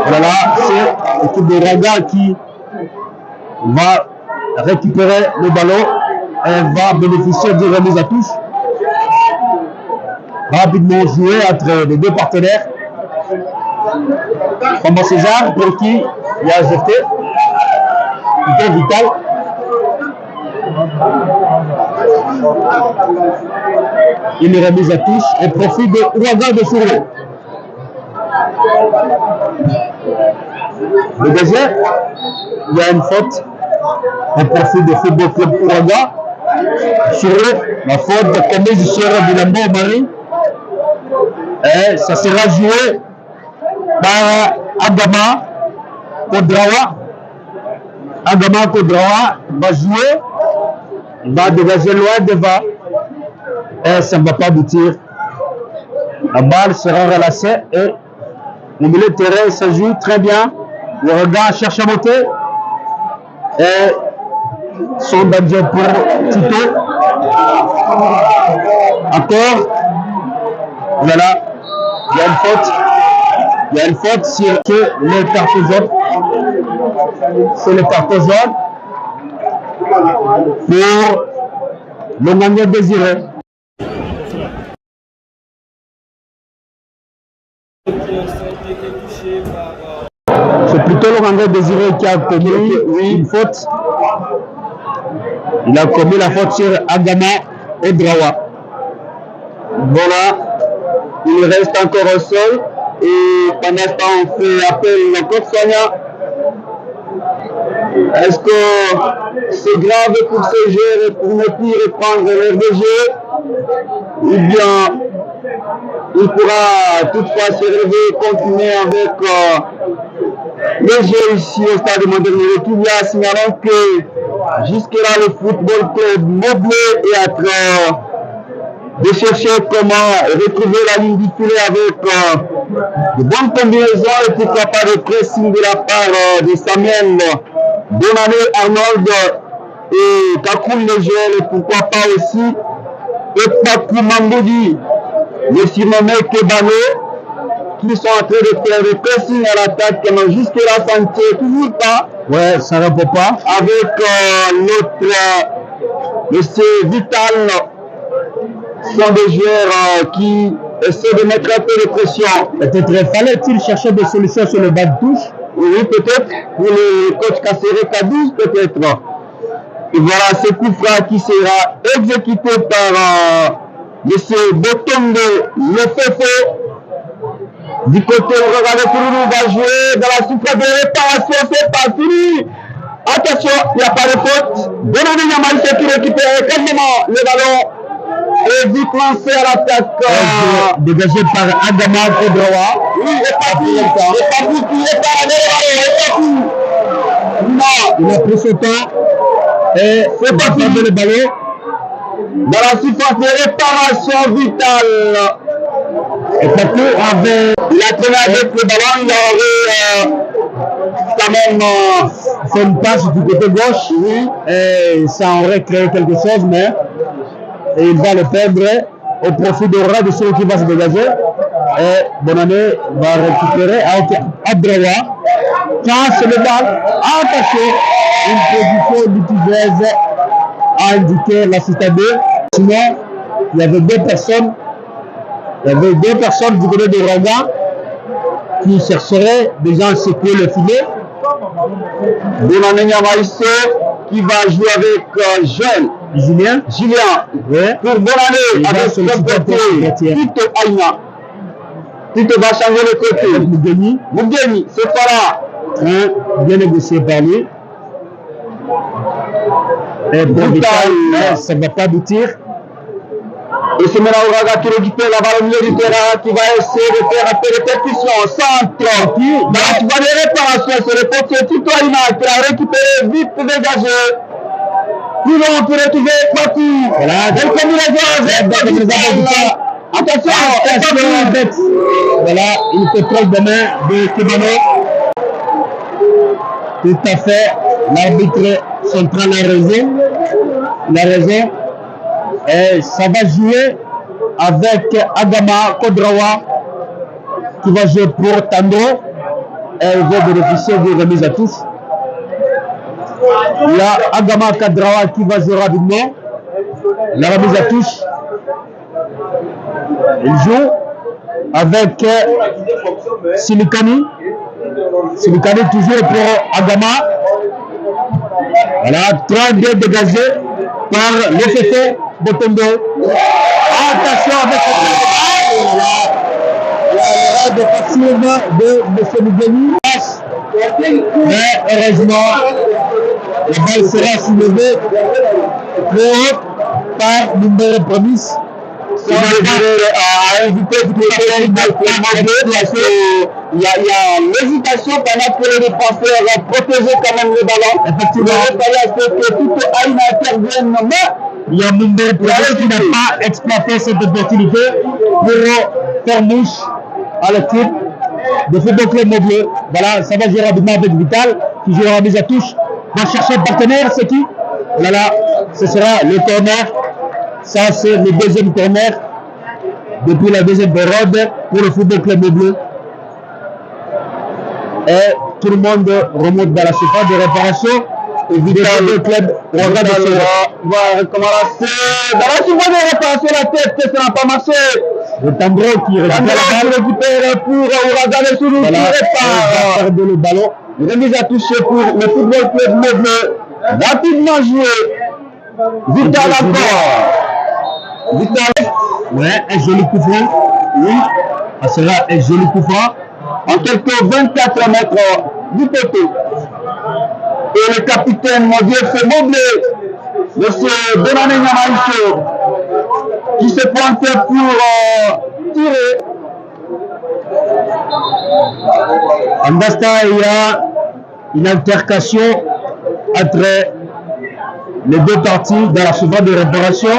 Voilà, c'est l'équipe de Raga qui va récupérer le ballon et va bénéficier d'une remise à touche. Rapidement joué entre les deux partenaires. Famba César pour qui il a jeté. Plutôt vital. Une remise à touche et profit de Ouaga de Souré. Le deuxième, il y a une faute au profit de Football Club Ouaga. Sur la faute commise sur Bilambo Omari. Et ça sera joué par Agama Kodrawa. Agama Kodrawa va jouer, va dégager loin devant et ça ne va pas aboutir. La balle sera relancée et le milieu de terrain se joue très bien. Le regard cherche à monter et son danger pour Tito. Encore. Voilà, il y a une faute. Il y a une faute sur le carton jaune. C'est le carton jaune pour le Mandé Désiré. C'est plutôt le Mandé Désiré qui a commis une faute. Il a commis la faute sur Agama Odrawa. Voilà, il reste encore au sol. Et pendant ce temps, on fait appel au coach Sonia. Est-ce que c'est grave pour ces joueurs pour ne plus reprendre leur jeu? Ou bien il pourra toutefois se relever, continuer avec le jeu ici au stade de Modernité. Tout bien signalant que jusque-là, le football club Mobile est en train de chercher comment retrouver la ligne du filet avec de bonnes combinaisons et pourquoi pas de pressing de la part de Samuel Bonannay, Arnold et Kakoul Legel et pourquoi pas aussi Pakou Mamboudi, le surnommé Kebano, qui sont en train de faire le pressing à l'attaque, mais jusque-là ça ne tient toujours pas. Ouais, ça ne répond pas. Avec notre monsieur Vital, sont des joueurs qui essaient de mettre un peu de pression. Peut-être fallait-il chercher des solutions sur le bas de touche? Oui, peut-être. Pour le coach Kassere K12, peut-être. Et voilà ce coup franc qui sera exécuté par Monsieur Botombe Lefefo. Du côté, regardez Toulouse va jouer dans la surface de réparation, c'est pas fini. Attention, il n'y a pas de faute. Bonane Nyamaïse qui récupère calmement le ballon et vite lancé à l'attaque. Dégagé par Adama Kodrawa. Oui, il est parti. Il est parti, il est parti. Non, il a pris son temps et c'est pas fini le ballon. Dans la surface de réparation vitale. Et Patou avait la première avec le ballon, il aurait quand même fait une passe du côté gauche, oui, et ça aurait créé quelque chose, mais il va le perdre au profit de Rad de celui qui va se dégager. Et Bonane va récupérer avec Abdrawa. Casse le bal. Attention, une position litigieuse a indiqué la citadelle. Sinon, il y avait deux personnes. Il y avait deux personnes du côté de Raga qui chercheraient déjà à secouer le filet. Bonane Nyamaïse qui va jouer avec Julien. Oui. Pour Bonane avec son côté Tito Aïna. Tito va changer le côté. Mougeni, c'est pas là. Bien négocié par lui. Et pour Vital, ça ne va pas aboutir. Et c'est maintenant Ouraga qui récupère la balle au milieu du terrain, qui va essayer de faire un peu de répétition. Centre. Là, tu vois les réparations sur le potier Titoïna qui a récupéré vite dégagé. Plus loin pour retrouver Patou. Voilà. Belle combinaison. Attention. Voilà, il contrôle de main de Kibano. Tout à fait. L'arbitre central a raison. Il a raison. Et ça va jouer avec Adama Kodrawa qui va jouer pour Tando et il va bénéficier de remise à touche. Il y a Adama Kodrawa qui va jouer rapidement. La remise à touche. Il joue avec Silikani. Silikani toujours pour Adama. Voilà, 3-2 dégagés par le FF Botombo. Attention avec l'erreur défensive de M. Mugeni. Mais heureusement, la balle sera soulevée par numéro promis. Il y a l'hésitation pendant que les défenseurs ont protégé quand même le ballon. Effectivement. Il fallait que tout Aïna intervienne. Mais il y a Mumbai qui n'a pas exploité cette opportunité pour faire mouche à l'équipe de football club Mobleu. Voilà, ça va jouer rapidement avec Vital qui jouera la mise à touche. Va chercher un partenaire, c'est qui? Voilà, ce sera le corner. Ça, c'est le deuxième corner depuis la deuxième période pour le football club Bleu. Et tout le monde remonte dans la surface de réparation. Évidemment, le club va recommencer. Dans la surface de réparation, la tête, ça n'a pas marché. Le Tambro qui récupère pour Ouragan et Soulou qui répare. Le ballon. Il remise à toucher pour le football club Bleu. Rapidement joué. Vital encore. Vital. Ouais, un joli coup franc. Oui. Ça sera un joli coup franc. En quelques 24 mètres du côté. Et le capitaine, mon Dieu, c'est Moblé. Monsieur Bonane Nyamaïse qui se pointe pour tirer. En Basta, il y a une altercation entre les deux parties dans la surface de réparation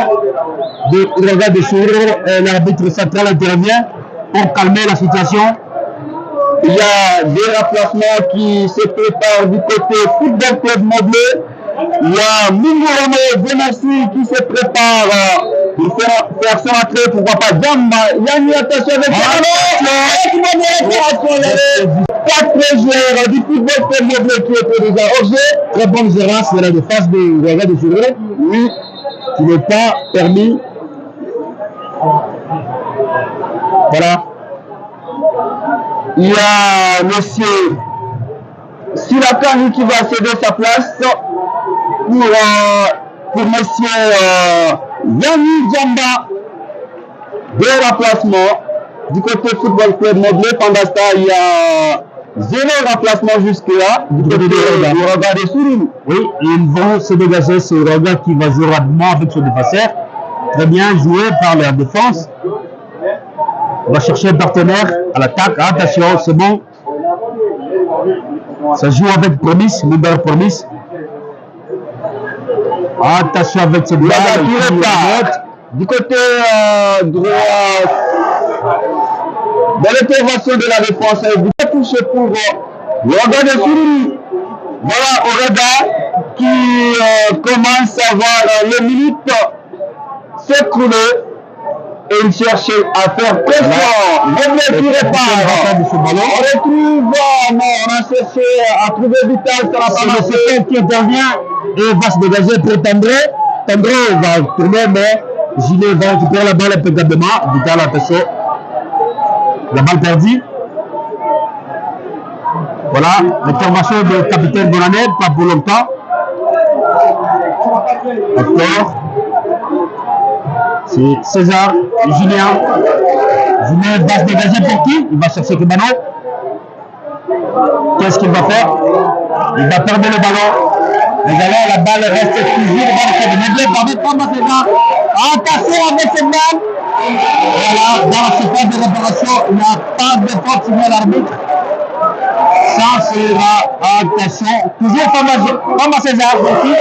de Ouragan de Souro et l'arbitre central intervient pour calmer la situation. Il y a des remplacements qui se préparent du côté football club Moblé. Il y a Munguramo Benassi qui se prépare pour faire son entrée, pourquoi pas Jamba. Il y a une attention avec quatre joueurs du football club Moblé qui étaient déjà au jeu. Très bonne gérance de la défense de Ouragan de Souro. Oui, qui n'est pas permis. Voilà. Il y a monsieur Silakani qui va céder sa place pour monsieur Yanni Jamba 2 remplacements du côté Football Club Moblé. Pendant ce temps, il y a 0 remplacement jusque-là du côté du Uraga de Sourine. Oui, ils vont se dégager. C'est Uraga qui va jouer rapidement avec son défenseur. Très bien joué par leur défense. On va chercher un partenaire à l'attaque. Attention, c'est bon. Ça joue avec Promise, Mumber Promise. Attention avec cette balle. Du côté droit, dans l'intervention de la défense, vous touché pour Uraga de Sourine. Voilà Uraga qui commence à voir les minutes s'écouler et il cherche à faire pression. Moblé qui répare. On retrouve, non, on a cherché à trouver Vital, ça n'a pas marché. C'est qui intervient et va se dégager pour Tandré. Tandré va tourner, mais Gilet va récupérer la balle impeccablement. Vital, attention. La balle perdue. Voilà, l'intervention du capitaine Bonanel, pas pour longtemps. Encore. C'est César, Julien. Julien va se dégager pour qui? Il va chercher Kebano. Qu'est-ce qu'il va faire? Il va perdre le ballon. Mais alors la balle reste toujours dans le Moblé par Thomas César. Attention avec cette balle. Voilà, dans la surface de réparation, il n'y a pas de faute sur l'arbitre. Ça sera, attention, toujours Thomas César aussi.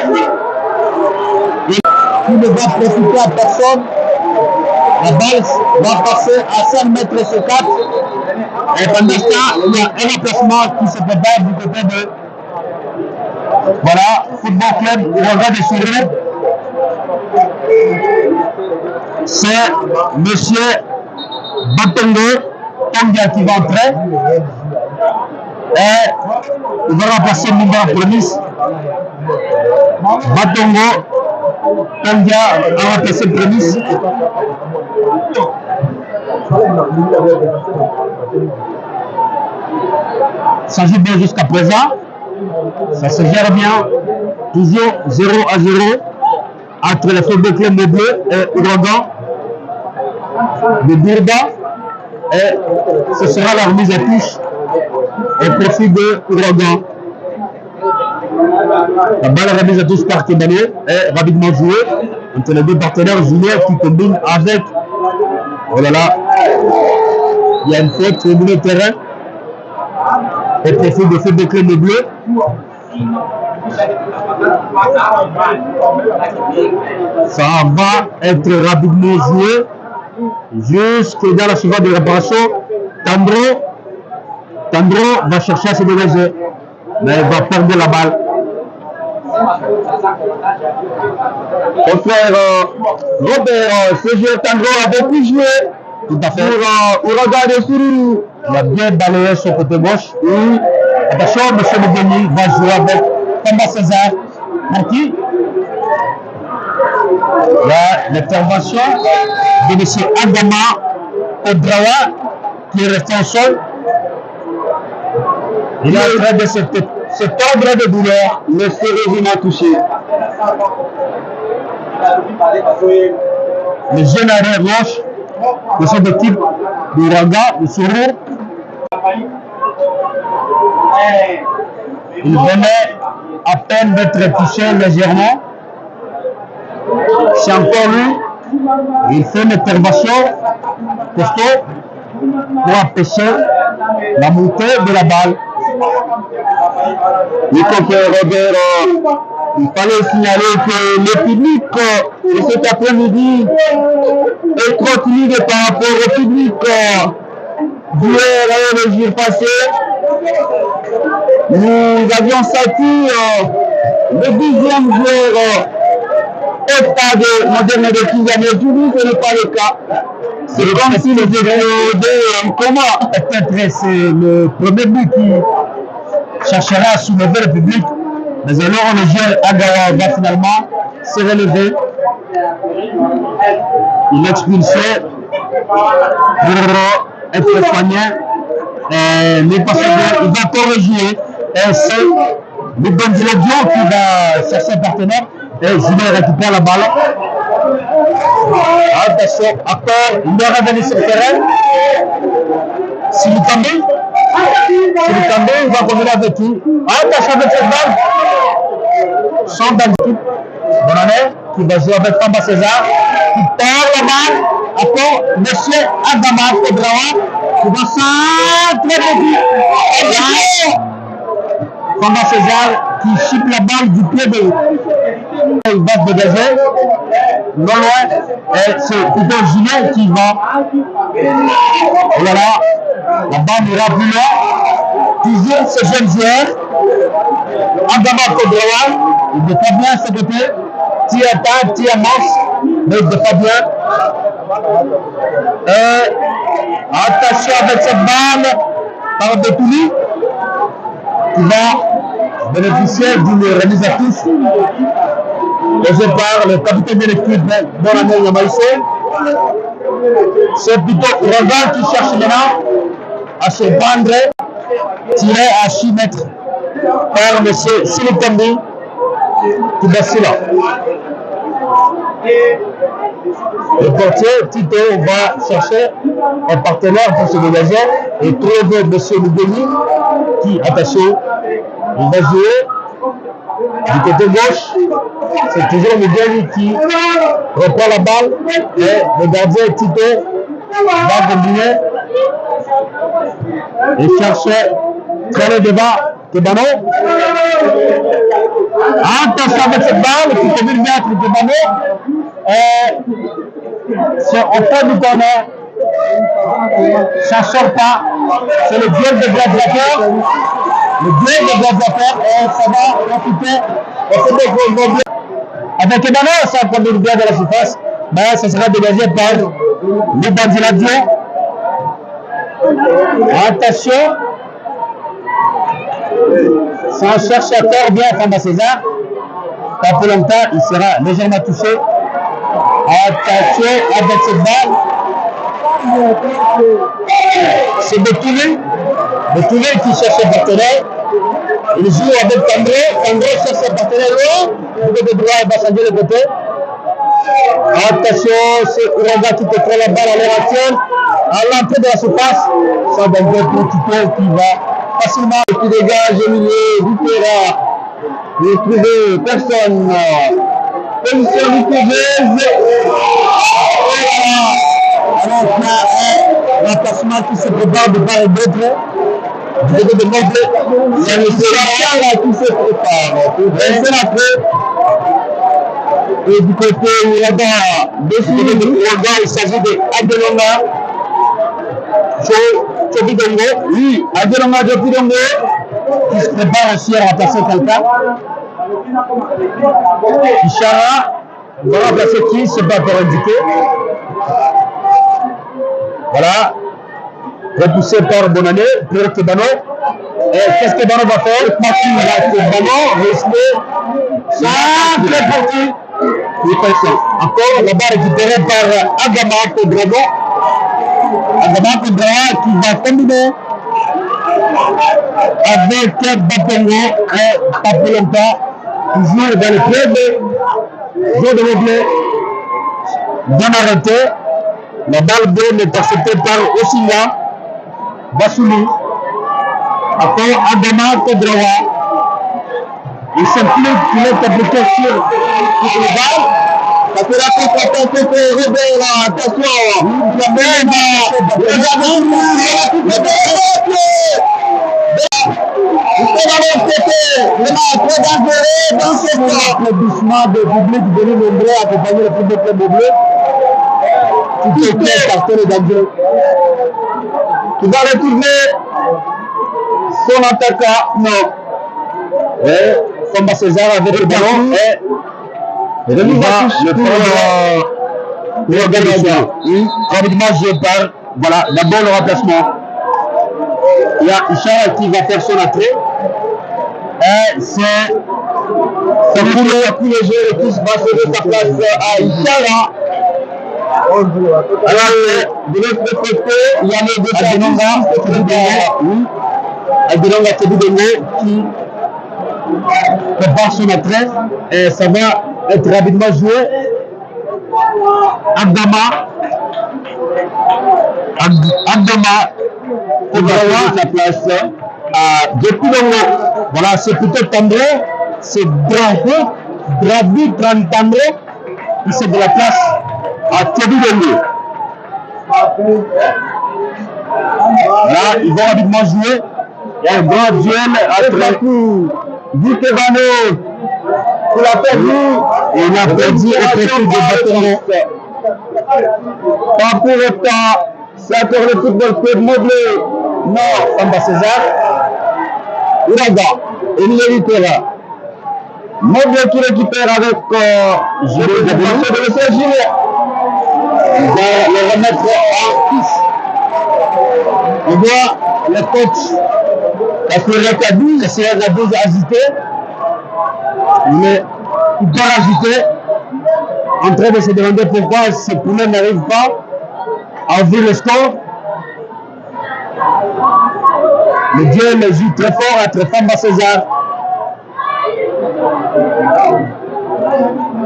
Qui ne va profiter à personne. La balle va passer à 5 mètres sur 4. Et pendant ce temps, il y a un remplacement qui se prépare du côté de. Voilà, Football Club Uraga de Sourine. C'est monsieur Batongo Tonga qui va entrer. Et il va remplacer Mumba Promise. Batongo Tonga a remplacé Promise. Ça joue bien jusqu'à présent. Ça se gère bien. Toujours 0-0 entre le Football Club Moblé et Uraga de Birda. Et ce sera la remise à touche au profit de Uraga. La balle remise à touche par Kebano est rapidement jouée entre les deux partenaires Julien qui combine avec. Oh là là, il y a une faute sur le milieu de terrain au profit de Football Club Bleu. Ça va être rapidement joué jusque dans la surface de réparation. Tandro va chercher à se dégager, mais il va perdre la balle. Mon frère Robert, ce joueur Tandro a beaucoup joué. Tout à fait. Pour Uraga de Sourine. Il a bien balayé son côté gauche. Oui. Attention, M. Lebeni va jouer avec Thomas César. Pour qui? Il y a l'intervention de M. Adama Odrawa qui est resté en sol. Il est en train de se tordre de douleur. Le Cérésine a touché. Le jeune arrière gauche de cette équipe d'Uraga, de Sourire. Il venait à peine d'être touché légèrement. C'est encore lui. Il fait une intervention costaud pour empêcher la montée de la balle. Oui, confrère Robert, il fallait signaler que le public de cet après-midi est trop timide par rapport au public d'hier et le jour passé. Nous avions sorti le 10e joueur au stade moderne de Kizane. Aujourd'hui, ce n'est pas le cas. C'est comme si les étaient en coma. Peut-être c'est le premier but qui cherchera à soulever le public. Mais alors le joueur Agawa va finalement se relever. Il expulsait pour être soigné. Mais parce qu'il va encore rejouer. Et c'est le Bonziladio qui va chercher un partenaire. Et Julien récupère la balle. Attention, encore, il est revenu sur le terrain. Silikambi, il va revenir avec qui? Attention avec cette balle. Chandal d'équipe. Bonne année, qui va jouer avec Famba César. Qui perd la balle. Encore, monsieur Adama Kodrawa. Qui va centrer l'équipe. Famba César qui chipe la balle du pied de. Il va se dégager. Non loin. Et c'est plutôt Julien qui va. Voilà. La balle ira plus loin. Toujours ce jeune joueur. Adama Kodrawa. Il défend bien ce côté. Tire à table, tire à manche. Mais il défend bien. Attention avec cette balle. Par Betouli. Qui va bénéficier d'une remise à tous. Posé par le capitaine de l'équipe, Bonne année Yamaïsé. C'est plutôt Rogan qui cherche maintenant à se vendre, tiré à 6 mètres par M. Silikambi qui baisse là. Le portier Tito va chercher un partenaire pour se dégager et trouver M. Lugeni qui, attaché, il va jouer du côté gauche. C'est toujours Lugeni qui reprend la balle et le gardien Tito va combiner et chercher très le devant Kebano. Attention avec cette balle qui peut venir mettre Kebano. C'est au fond du corner. Ça ne sort pas. C'est le duel de gladiateurs. Le duel de gladiateurs. Et ça va profiter. Avec Kebano, ça conduit bien de la surface. Mais ça sera dégagé par le Bandiladio. Attention. Ça cherche à faire bien Famba César. Pas pour longtemps, il sera légèrement touché. Attention avec cette balle. C'est Betouli qui cherche un partenaire. Il joue avec Candré. Candré cherche un partenaire loin. Le côté droit, il va changer le côté. Attention, c'est Ouraga qui te prend la balle à l'air action. À l'entrée de la surface, ça va être un petit peu qui va facilement qui dégage au milieu, Vitera. Il ne trouve personne. Position vitreuse. Alors là, un placement qui se prépare de part et d'autre. Du côté de Moblé, c'est le Sélacien qui se prépare. C'est la paix. Et du côté Ouraga, de ce côté de Ouraga, il s'agit de Adelonga. Chopidongo, oui, Adelonga Chopidongo, qui se prépare aussi à remplacer quelqu'un. Ishara va remplacer qui, c'est pas encore indiqué. Voilà, repoussé par Bonannée, pour Kebano. Et qu'est-ce que Kebano va faire? Kebano rester très parti. Encore là-bas récupéré par Adama Kodrago. Adama Kodrago qui va combiner avec Bapongo et pas plus longtemps, toujours dans le club de Moblé. Bien arrêté. La balle bleue est acceptée par Osinga. Bassouli. Encore Adama Kodrago. Il s'implique qu'il est appliqué sur toutes les balles. Ça peut la contre-attaque côté rebelle, attention. La même. Il fait dans l'autre côté. Il est très dangereux dans ce cas. L'applaudissement de public venu nombreux accompagner le public de Moblé. Qui est très cartonné dangereux. Qui va retourner son attaquant. Non. Et Famba César avec le ballon et il va le prendre pour l'organisation. Rapidement joué par, voilà, d'abord le remplacement. Il y a Ishara qui va faire son entrée. Et c'est tous les joueurs et tous va céder sa place à Ishara. Alors, de l'autre côté, il y a les deux Adelonga qui prépare son entrée et ça va être rapidement joué Agdama Kodrawa sa place. depuis Longo. Voilà, c'est peut-être André, c'est Dravid André, qui c'est de la place à Teddy Longo. Là, ils vont rapidement jouer. Il y a un grand duel entre Vitevano, il a perdu. et il a perdu au profit de Bâtonnet. Pas pour autant, c'est encore le football club Moblé. Non, Samba César, Uraga, il l'héritiera. Moblé qui récupère avec Julien Gabelou. de l'essai Julien. Il va le remettre en piste. On voit le coach assurer qu'à 12, essayer la 12 agitée. Mais il doit agiter, en train de se demander pourquoi ce poulain n'arrive pas à ouvrir le score. Le duel joue très fort entre Famba César.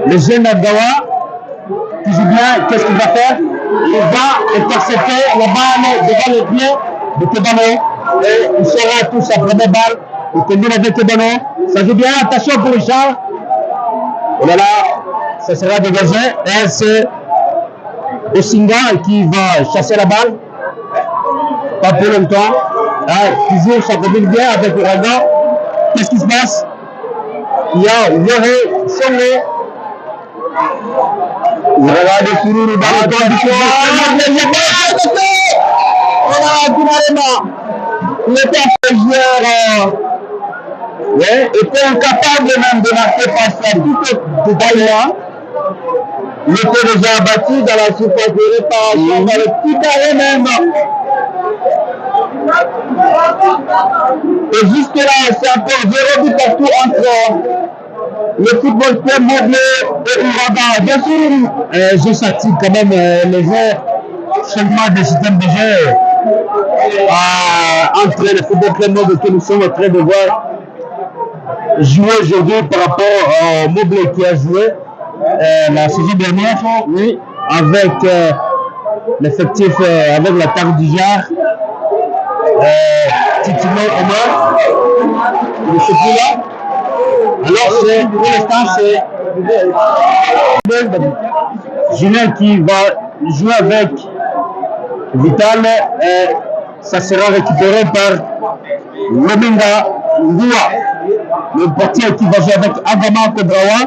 Le jeune Agawa qui joue bien, qu'est-ce qu'il va faire? Il va intercepter la balle devant le pied de Tebano et il sera tout sa première balle. Il combine avec Tebano. Ça joue bien, attention pour Richard. Et là, ça sera dégagé. Et c'est Osinga qui va chasser la balle. Pas pour longtemps. Toujours ça combine bien avec Uraga. Qu'est-ce qui se passe? Il y a Yoré, Songo. Il regarde Sururu dans la condition. Il était un joueur était incapable même de marquer face à tout à l'heure. Il était déjà abattu dans la surface de réparation, dans le petit carré même. Et jusque là, c'est encore 0 but partout entre le football club Moblé et Uraga. Bien sûr, Je s'active quand même les jeux, seulement des systèmes de jeu entre le football club Moblé que nous sommes en train de voir jouer aujourd'hui par rapport au Moblé qui a joué la saison dernière, oui, avec l'effectif, avec la table du genre, titulé Omar. Il ne sait plus là. Alors, pour l'instant, c'est Julien qui va jouer avec Vital. Ça sera récupéré par Leminga Ngoua, le portier qui va jouer avec Agama Kodrawa,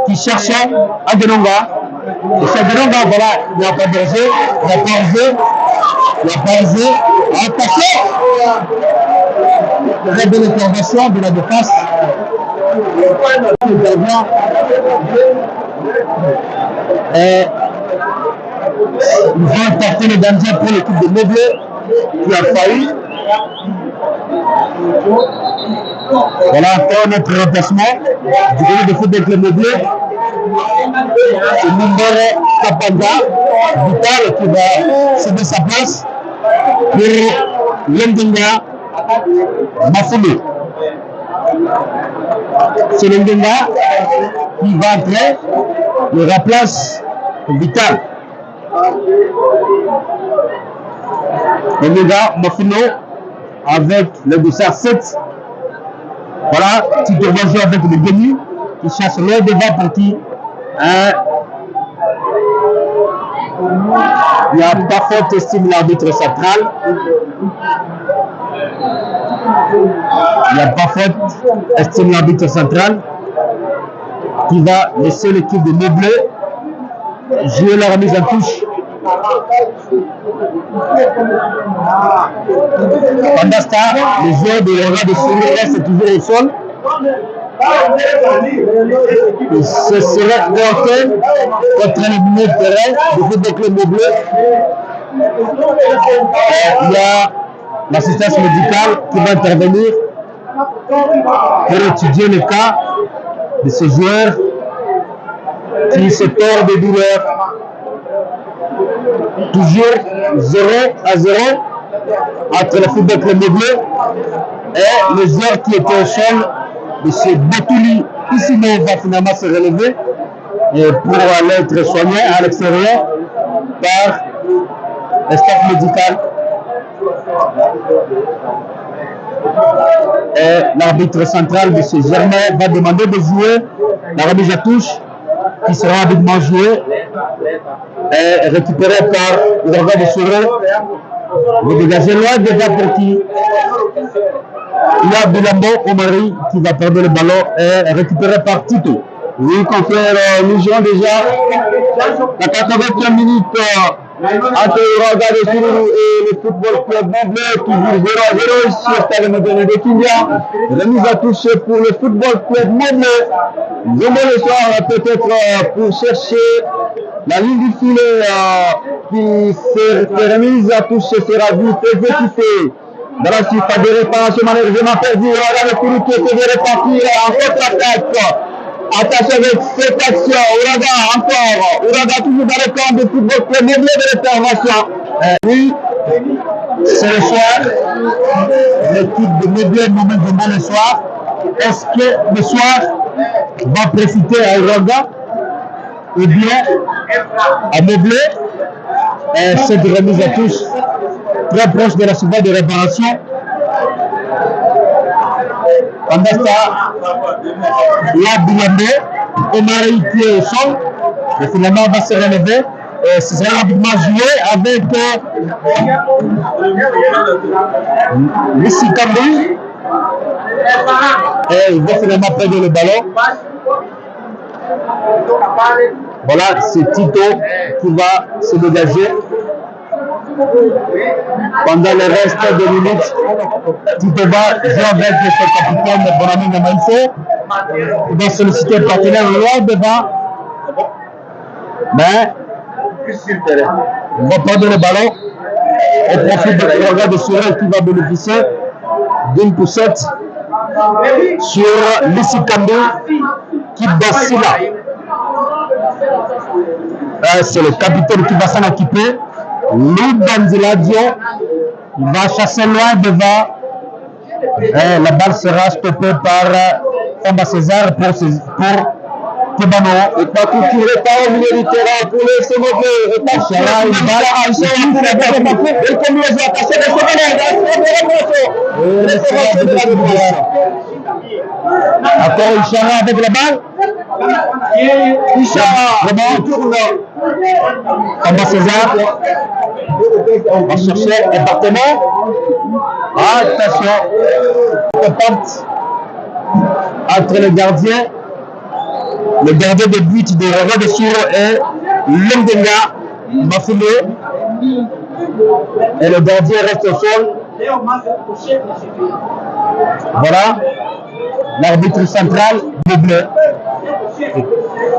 qui cherchait Adenonga. Et c'est Adenonga, voilà, il n'y a pas de jeu, il n'y a pas de jeu, il n'y a pas de jeu. Attention! Très belle intervention de la défense. Et ils vont porter le danger pour l'équipe de Moblé qui a failli. Voilà encore notre remplacement du groupe de football de Moblé. C'est Mumbere Kapanga, Vital qui va céder sa place pour Lendenga Mafoulou. C'est Lendenga qui va entrer, il remplace Vital. Lendenga Mafoulou avec le dossard 7. Voilà, tu te vas jouer avec le Guénu qui chasse le devant pour qui il n'y a pas faute, estime l'arbitre central. Il n'y a pas faute, estime l'arbitre central, qui va laisser l'équipe de Moblé jouer la remise en touche. Pendant ce temps, les joueurs de l'Ora de Souris restent toujours au sol. Ce serait heurté contre le milieu de terrain du football club Moblé. Il y a l'assistance médicale qui va intervenir pour étudier le cas de ce joueur qui se tord de douleur. Toujours 0-0 entre le football club Moblé et le joueur qui était au sol, M. Batouli. Ici, on va finalement se relever et pour aller être soigné à l'extérieur. par le staff médical. Et l'arbitre central, M. Germain, va demander de jouer la remise à touche qui sera rapidement jouée et récupérée par Ouraga de Soro. Le dégagé loin déjà pour qui? Il y a Bilambo Omari qui va perdre le ballon et récupéré par Tito. Oui, confrère, nous jouons déjà la 80e minute entre Ouraga de Soro et le Football Club Montbleu, toujours 0-0 ici au stade moderne de Kindia. Remise à touche pour le Football Club Montbleu. Zombo le soir, peut-être pour chercher la ligne du filet qui se remise à touche sera vite exécutée. Dans la surface de réparation, malheureusement perdu, Ouraga de Soro qui essaie de repartir en contre-attaque. Attaché avec cette action, Ouraga encore, Ouraga toujours dans le camp de Football Club Montbleu de l'intervention. Oui, c'est le soir. L'équipe de Montbleu nous demande le soir. Est-ce que le soir va profiter à Ouraga ou bien à Montbleu? Cette remise à touche très proche de la surface de réparation. Pendant ça, la Bilambo, Omari qui est au sol, et finalement va se relever. Et ce sera rapidement joué avec Lissi Kambi. Et il va finalement perdre le ballon. Voilà, c'est Tito qui va se dégager. Pendant le reste des minutes, Tito va jouer avec son capitaine Bonami Namaïfo. Il va solliciter le partenaire loin devant. Mais il va prendre le ballon au profit de Ouraga de Soro qui va bénéficier d'une poussette sur Lissi Kambi qui vacille. C'est le capitaine qui va s'en occuper. Loup Banziladio va chasser loin devant. La balle sera stoppée par Famba César pour Kebano. Et pas tout qui répare au milieu du terrain pour le second. Et pas Chara, une balle à Chara pour la balle. Et comme les autres, attaché de Encore Ishara avec la balle. Ishara tourne. Famba César va chercher un partenaire. Attention, porte entre le gardien de but de Ouraga de Soro et Londenga Mafoulo. Et le gardien reste au sol. Voilà, l'arbitre central Montbleu.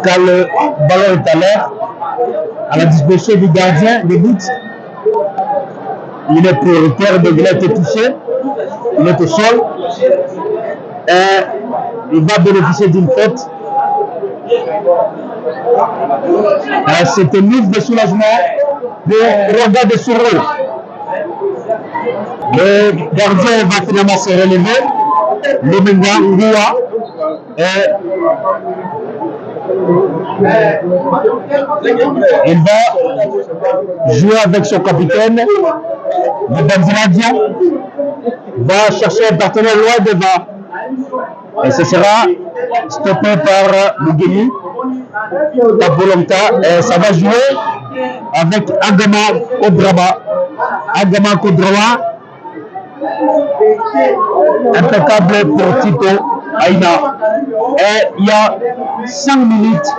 Quand le ballon est à l'air, à la disposition du gardien de but, il est prioritaire de être touché. Il est au sol. Et il va bénéficier d'une faute. C'est un move de soulagement pour Ouraga de Soro. Le gardien va finalement se relever. Le Menga Ngoua. Il va jouer avec son capitaine. Le Banziladio va chercher un partenaire loin devant. Et ce sera stoppé par Mugeni. Tapolonta. Et ça va jouer avec Agama Kodrama. Agama Kodrama. Impeccable pour Tito Aïna. Et il y a 5 minutes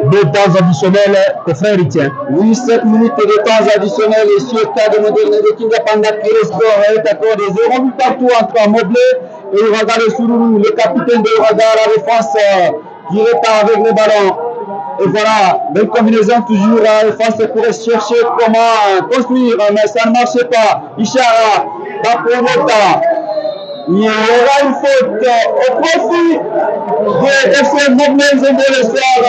de temps additionnel que frère retient. Oui, 7 minutes de temps additionnel ici au stade moderne de Kindia pendant que le score est accordé 0 but partout entre Montbleu et Ouraga de Soro. Le capitaine de Ouraga à la défense qui repart avec le ballon. Et voilà, belle combinaison toujours à la défense pour chercher comment construire, mais ça ne marche pas. Ishara, Bapomota. Il y aura une faute au profit de FC Montbleu Zombo le soir.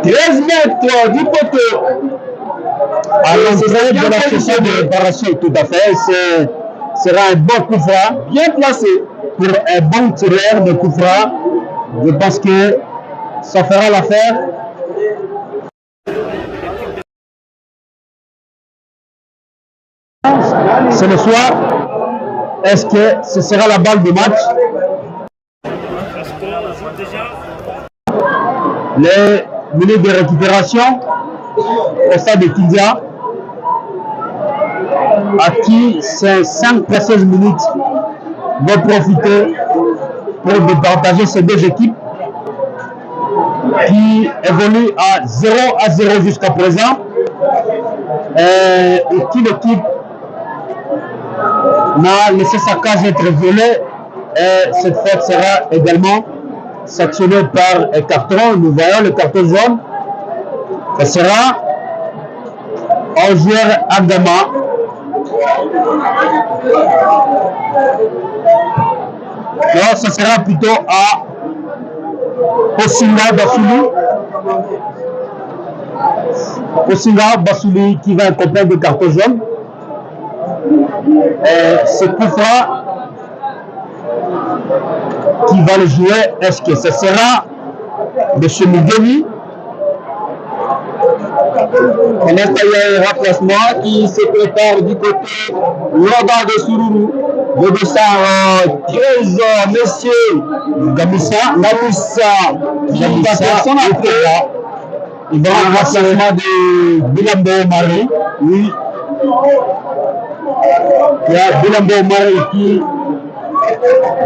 13 mètres du poteau. À l'entrée de la session de réparation, tout à fait, ce sera un bon coup franc, Bien placé. pour un bon tireur de coup franc. Je pense que ça fera l'affaire. c'est le soir. Est-ce que ce sera la balle du match? Les minutes de récupération au stade de Kindia, à qui ces 5 précieuses minutes vont profiter pour départager ces deux équipes qui évoluent à 0-0 jusqu'à présent, et qui l'équipe n'a laissé sa case être violée, et cette faute sera également sanctionnée par un carton. Nous voyons le carton jaune. Ce sera un joueur Agama. Non, ce sera plutôt à Osinga Bassouli. Osinga Bassouli qui va accompagner de carton jaune. Et ce coup franc qui va le jouer, est-ce que ce sera M. Mugeli? On a un remplacement qui se prépare du côté Loga de Sururu. Le dessin 13 monsieur Gamissa qui va faire son entrée. Il va un remplacement de Bilambo Marie. Oui. Il y a Bilambo Marie qui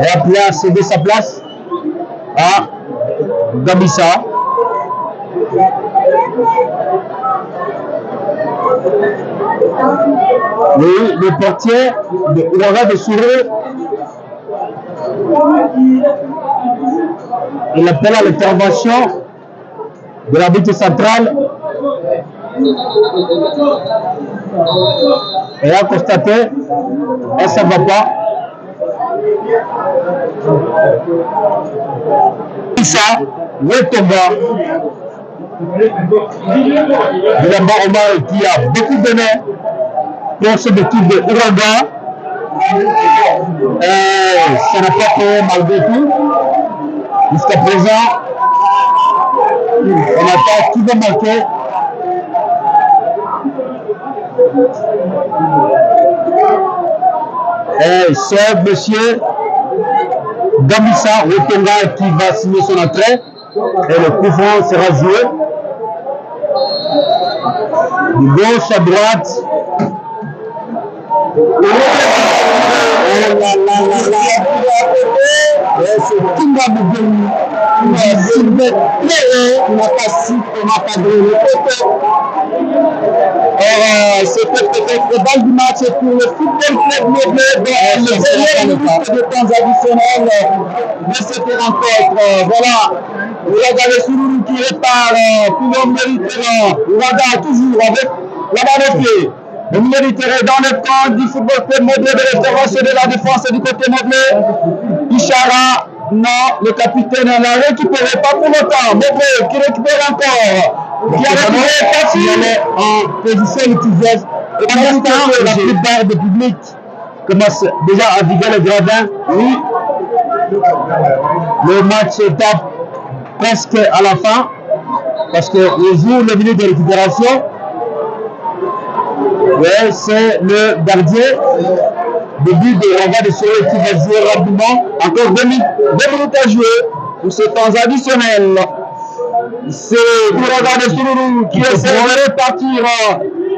est appelé à céder sa place à Gamissa. Oui, le portier de Oura de Souré, il appelle à l'intervention de l'arbitre central et a constaté et ça ne va pas. Ça, Wetomba, Bilamba Omar qui a beaucoup donné pour cette équipe de Ouraga. Ça n'a pas fait malgré tout. Jusqu'à présent, on attend qui va marquer. C'est monsieur Gamissa Wetonga qui va signer son entrée. Et le coup franc sera joué. De gauche à droite. C'est Kinga Mugeli qui n'a pas cadré le côté. C'était peut-être le bal du match pour le football club Moblé dans le dernier minute de temps additionnel de cette rencontre. Voilà, Ouraga de Sururu qui répare, tout le monde mérite. Ouraga toujours avec la balle au pied. Le militaire dans le camp du football club Moblé de l'intervention de la défense du côté Moblé. Ishara, non, le capitaine l'a récupéré, pas pour longtemps. Moblé qui récupère encore. Qui a récupéré en position utilisatrice. Et pour l'instant, la plupart des publics commencent déjà à vider le gradin. Oui, le match est presque à la fin parce qu'ils jouent les minutes de récupération. Ouais, c'est le gardien début de Ouraga de Souré qui va jouer rapidement. Encore 2 minutes à jouer pour ce temps additionnel. C'est Ouraga de Sururu qui essaie de repartir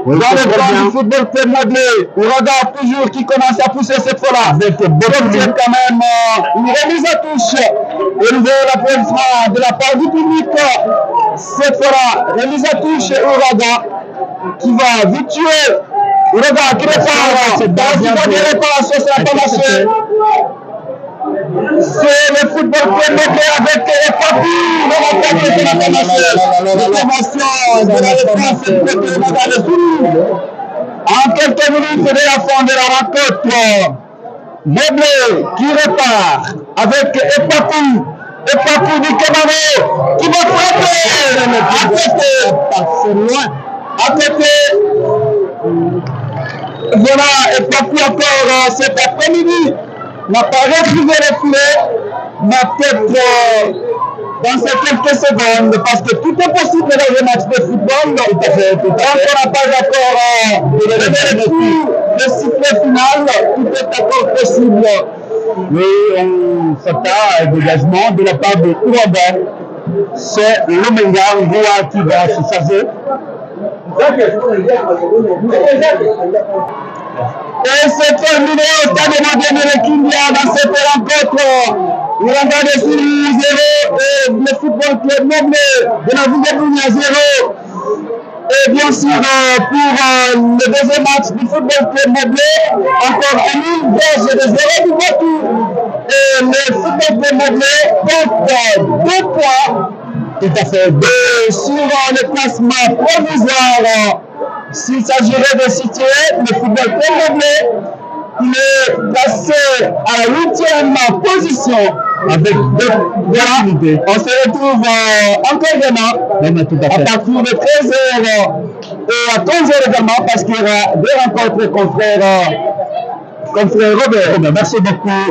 dans le plan du football club Moblé. Ouraga toujours qui commence à pousser cette fois-là. Avec quand même une remise à touche. Et nouveau l'applaudissement de la part du public. Cette fois-là, remise à touche Ouraga qui va vite tuer. Ouraga qui répare. Dans une dernière réparation, ça n'a pas marché. C'est le football club Moblé avec Papi, le remplaçant qui n'a pas marché. L'intervention de la défense du côté de Ouraga de Sururu. En quelques minutes de la fin de la rencontre, Moblé qui repart avec Epapou. Epapou du Kemano qui va frapper à côté. C'est loin. À côté. Voilà, Epapou encore cet après-midi n'a pas retrouvé le filet, mais peut-être dans ces quelques secondes, parce que tout est possible dans les matchs de football. Donc, on n'a pas encore de le sifflet final, tout est encore possible. Oui, on s'attend à un dégagement de la part de Ouranda. C'est l'Omenga Ngoa qui va se charger. Et c'est terminé au stade de Kindia dans cette rencontre. Ouranda de Syrie 0 et le football club Noble de la ville de Bounia 0. Et bien sûr, pour le deuxième match du football club Noble, encore un nul de 0 du vote. Et le football club Noble compte 2 points. Tout à fait. Sur le classement provisoire, s'il s'agirait de situer le football club Noble, il est placé à la 8e position avec 2 unités. On se retrouve encore demain à partir de 13h et à 15h également parce qu'il y aura 2 rencontres contre frère Robert. Merci beaucoup.